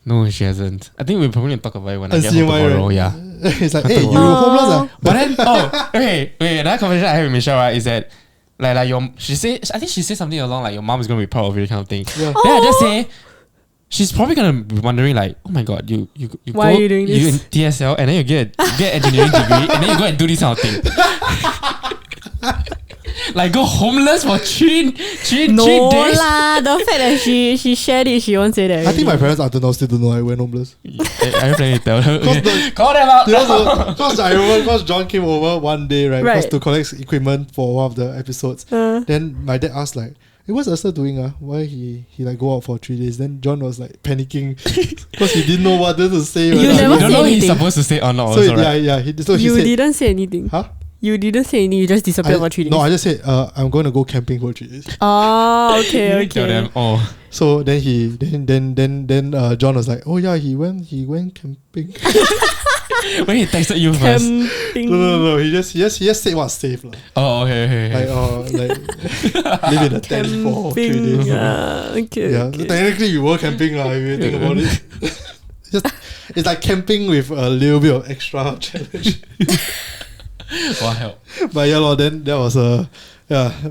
No, she hasn't. I think we'll probably talk about it when I get see home why, tomorrow. right? Yeah. It's like, hey, you homeless? But then, okay, wait, another conversation I had with Michelle, right, is that like I think she said something along like your mom is gonna be proud of you, kind of thing. Yeah. Then I just say, she's probably gonna be wondering like, oh my god, you why are you doing this? You in TSL and then you get engineering degree and then you go and do this kind of thing. Like, go homeless for three days. No lah, the fact that she shared it, she won't say that. I think my parents still don't know I went homeless. I planning to tell her. Call them out. Because I remember, because John came over one day, right? Because to collect equipment for one of the episodes. Then my dad asked like, hey, what's Alastair doing? Why he like go out for 3 days? Then John was like panicking because he didn't know what to say. You never don't say know anything. He's supposed to say or not. So also, right? he you said, didn't say anything. Huh? You didn't say anything. You just disappeared for 3 days. No, I just said I'm going to go camping for 3 days. Oh, okay. Tell them. Oh. So then John was like, oh yeah, he went camping. When he texted you first. Camping. No. He just said what's safe lah. Oh, okay. Like live in a tent for 3 days. Okay. Technically you were camping lah if you think about it. It's like camping with a little bit of extra challenge. Wow. But yeah, then that was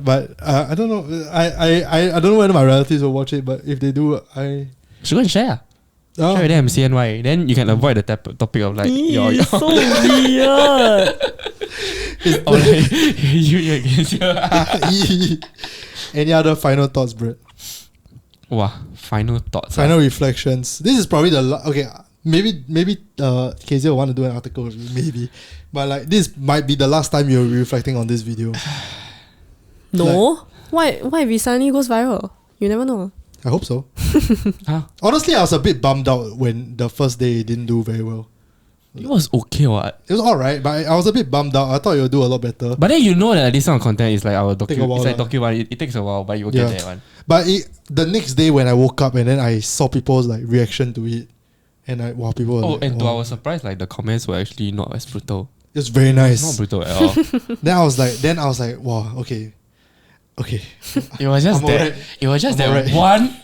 but I don't know. I don't know whether my relatives will watch it, but if they do, Should go and share. Share with them CNY. Then you can avoid the topic of like your So weird. you against your Any other final thoughts, Brett? Wow, final thoughts. Final reflections. This is probably okay. Maybe KZ will want to do an article with you, maybe. But like this might be the last time you're reflecting on this video. No. Why if it suddenly goes viral? You never know. I hope so. Huh? Honestly, I was a bit bummed out when the first day it didn't do very well. It was okay, what? It was alright, but I was a bit bummed out. I thought it would do a lot better. But then you know that this kind of content is like our Take a while, it's like document. It takes a while, but you will get that one. But the next day when I woke up and then I saw people's like reaction to it, and people were like, and to our surprise, like the comments were actually not as brutal. It was very nice. Not brutal at all. Then I was like, wow, okay. It was just that. Alright. It was just that Alright. one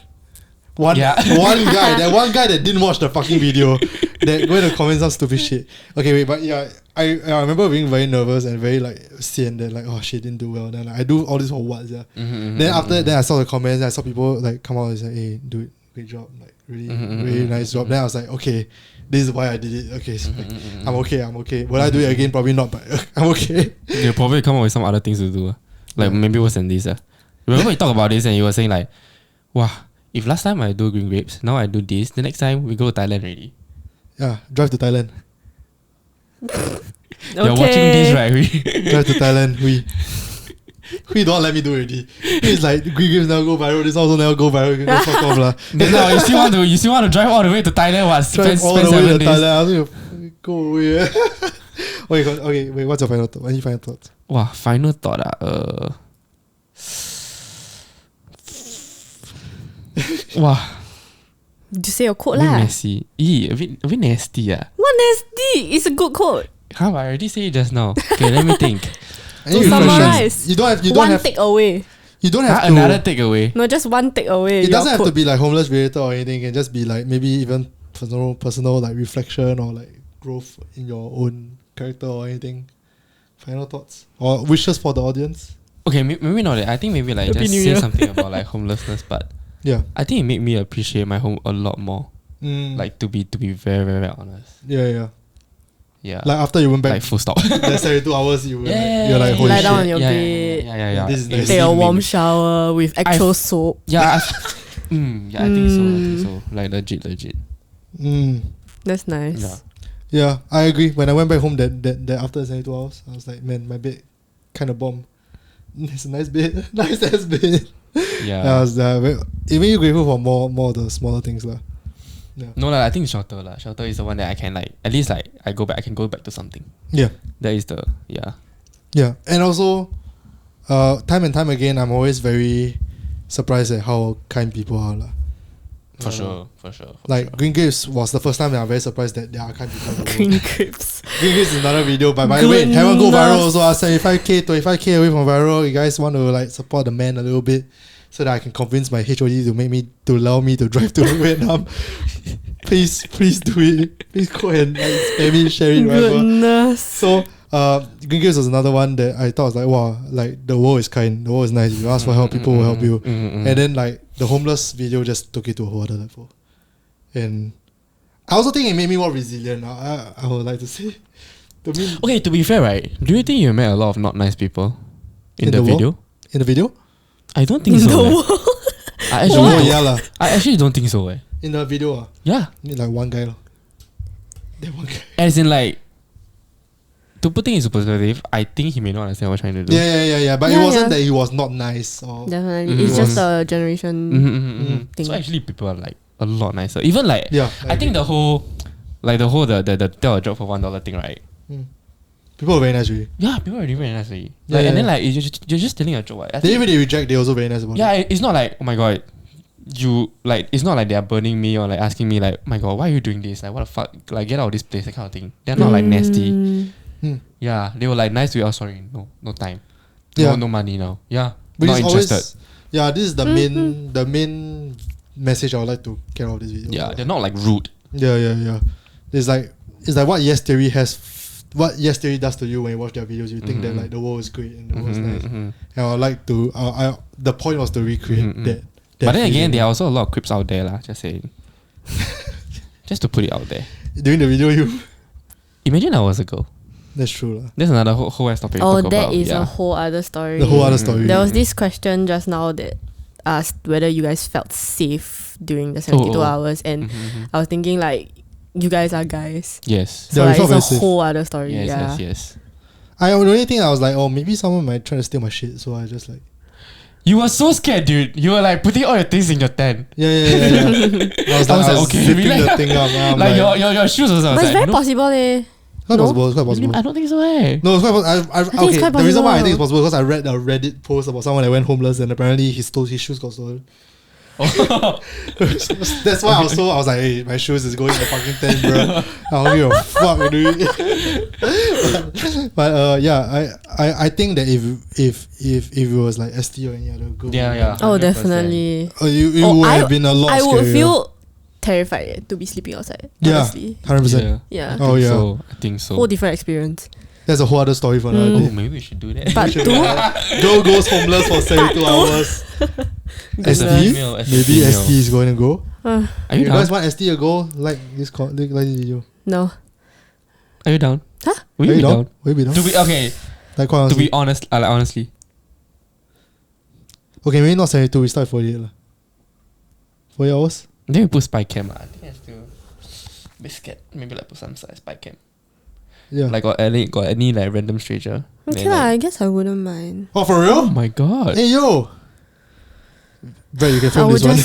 one guy that didn't watch the fucking video that went to comment some stupid shit. Okay, wait, but yeah, I remember being very nervous and very like sian that like, oh shit, didn't do well. Then like, I do all this for what, yeah. Then after that, I saw the comments. I saw people like come out and say, hey, dude, great job, like really nice job. Then I was like, okay, this is why I did it. Okay, so like, I'm okay. Will I do it again? Probably not, but I'm okay. They'll probably come up with some other things to do. Like maybe worse than this. Remember we talked about this and you were saying like, wow, if last time I do green grapes, now I do this, the next time we go to Thailand already. Yeah, drive to Thailand. You're watching this, right? Drive to Thailand. We don't let me do already. It's like green grapes never go viral. This also never go viral. You can go fuck off lah. Then now you still want to drive all the way to Thailand? What? Drive Spend all the way 7 to days. Thailand. I think you go away. Okay, wait. What's your final thought? Any final thoughts? Wow, final thought. Wow. You say your quote A bit lah. messy. A bit nasty. What nasty? It's a good quote. How I already say it just now. Okay, let me think. Any To reflections? summarize, You don't one have takeaway. you don't have to Another takeaway. No, just one takeaway. it doesn't have to quote. be like homeless related or anything. It can just be like maybe even personal like reflection or like growth in your own character or anything. Final thoughts or wishes for the audience. Okay, maybe not that. I think maybe like Happy just New say Year. something about like homelessness, but Yeah. I think it made me appreciate my home a lot more. Like to be very, very honest. Yeah. Yeah. Like after you went back Like full stop. that 72 hours, you're Yeah. like, holy Lie shit. down on your yeah, bed. yeah. This is nice. Take a It warm made- shower with actual soap. Yeah. I think so. Like legit. That's nice. Yeah. Yeah, I agree. When I went back home that after 72 hours, I was like, man, my bed kind of bomb. It's a nice bed. Nice ass bed. Yeah. I was it made you grateful for more of the smaller things lah. Yeah. No lah, I think shelter lah. Shelter is the one that I can like at least like I can go back to something. Yeah. That is the yeah. Yeah. And also time and time again I'm always very surprised at how kind people are lah. For sure. Like Green Grapes was the first time that I'm very surprised that there are kind people. in the world. Green grapes. Green Grapes is another video, but by the way, haven't go viral also. 75k, 25k away from viral. You guys want to like support the man a little bit so that I can convince my HOD to allow me to drive to Vietnam. Please do it. Please go and like spam it, share it, whatever. Goodness. So Green Grapes was another one that I thought was like, wow, like the world is kind, the world is nice. If you ask for help, people will help you. And then like the homeless video just took it to a whole other level. And I also think it made me more resilient. I would like to say. Okay, to be fair, right? Do you think you met a lot of not nice people in the video? World? In the video? I don't think so. I actually don't think so. In the video, Yeah. like one guy. That one guy. As in like, to put things into perspective, I think he may not understand what I'm trying to do. Yeah. But Yeah, it wasn't yeah. that he was not nice. Or Definitely. It's just a generation thing. So actually, people are like a lot nicer. Even like, yeah, I think the whole the tell a joke for $1 thing, right? people are very nice really. Yeah, people are really very nice. Really. Yeah, Like, and then yeah. like you're just telling a joke. Right? Even they reject, they also very nice about it. Yeah, it's not like, oh my god, you like it's not like they're burning me or like asking me like, my God, why are you doing this? Like what the fuck? Like get out of this place, that kind of thing. They're not like nasty. Yeah, they were like nice to you. Oh, sorry, no time. No money now. Yeah, but not interested. This is the main message I would like to get out of this video. Yeah, they're not like rude. Yeah. It's like what Yes Theory what Yes Theory does to you when you watch their videos. You think that like the world is great and the world is nice. And I would like to. The point was to recreate that. But then again, there are also a lot of crips out there, lah. Just saying. Just to put it out there. During the video, you imagine I was a girl. That's true, lah. That's another whole ass topic. Oh, that is a whole other story. The whole other story. There was this question just now that asked whether you guys felt safe during the 72 hours, and I was thinking like, you guys are guys. Yes. So like, it's a whole other story. Yes. The only thing I was like, oh, maybe someone might try to steal my shit, so I just like. You were so scared, dude. You were like putting all your things in your tent. Yeah. I was like, okay, zipping the thing up. Like your shoes also. But it's very possible, eh. Quite possible. I don't think so, eh. No, it's quite possible. It's quite possible. The reason why I think it's possible is because I read a Reddit post about someone that went homeless and apparently his shoes got stolen. That's why I was like, hey, my shoes is going in the fucking tent, bro. I don't give a fuck, dude. But I think that if it was like ST or any other girl, oh, definitely. It would have been a lot. I would scarier. feel terrified to be sleeping outside. Honestly. 100%. Yeah. Oh yeah. I think so. Whole different experience. That's a whole other story for another day. Oh, maybe we should do that. Part 2. Girl goes homeless for 72 hours. ST? Maybe ST is going to go. Are you guys down? want ST to go? Like this video. No. Are you down? Huh? Will you be down? Will you be down? To be honest, like honestly. Okay, maybe not 72. We start at 48. 48 hours? Then we put spy cam. I think I still be scared. Maybe like put some spy cam. Yeah. Like got any like random stranger. Okay lah, I guess I wouldn't mind. Oh, for real? Oh my God. Hey yo. But you can film this one.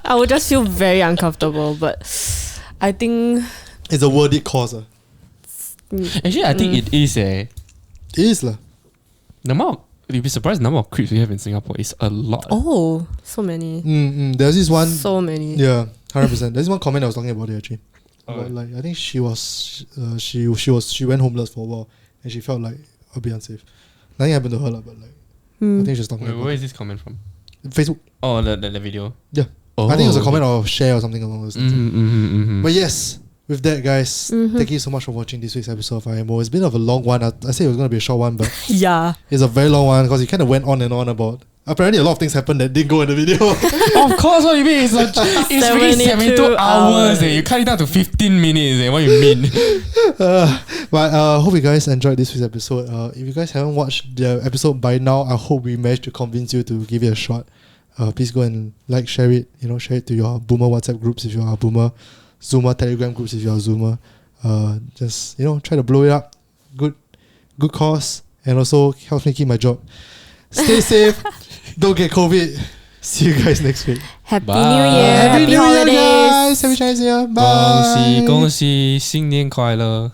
I would just feel very uncomfortable, but I think it's a worthy cause. Actually, I think it is. It is lah. You'd be surprised the number of creeps we have in Singapore is a lot. Oh, so many. There's this one. So many. Yeah, 100%. There's one comment I was talking about it actually. About, like I think she went homeless for a while and she felt like a bit unsafe. Nothing happened to her lah, but like I think she's talking about. Where is this comment from? Facebook. Oh, the video. Yeah. Oh, I think it was a comment or share or something along those lines. But yes, with that, guys, thank you so much for watching this week's episode of IMO. It's been a long one. I said it was going to be a short one, but yeah, it's a very long one because it kind of went on and on about. Apparently, a lot of things happened that didn't go in the video. Of course, what you mean? It's really 72 hours. You cut it down to 15 minutes. What you mean? But hope you guys enjoyed this week's episode. If you guys haven't watched the episode by now, I hope we managed to convince you to give it a shot. Please go and share it. Share it to your Boomer WhatsApp groups if you are a Boomer, Zoomer Telegram groups if you are a Zoomer. Just try to blow it up. Good cause, and also helps me keep my job. Stay safe. Don't get COVID. See you guys next week. Happy New Year. Happy holidays. Guys. Happy Chinese New Year. Bye. 恭喜新年快乐。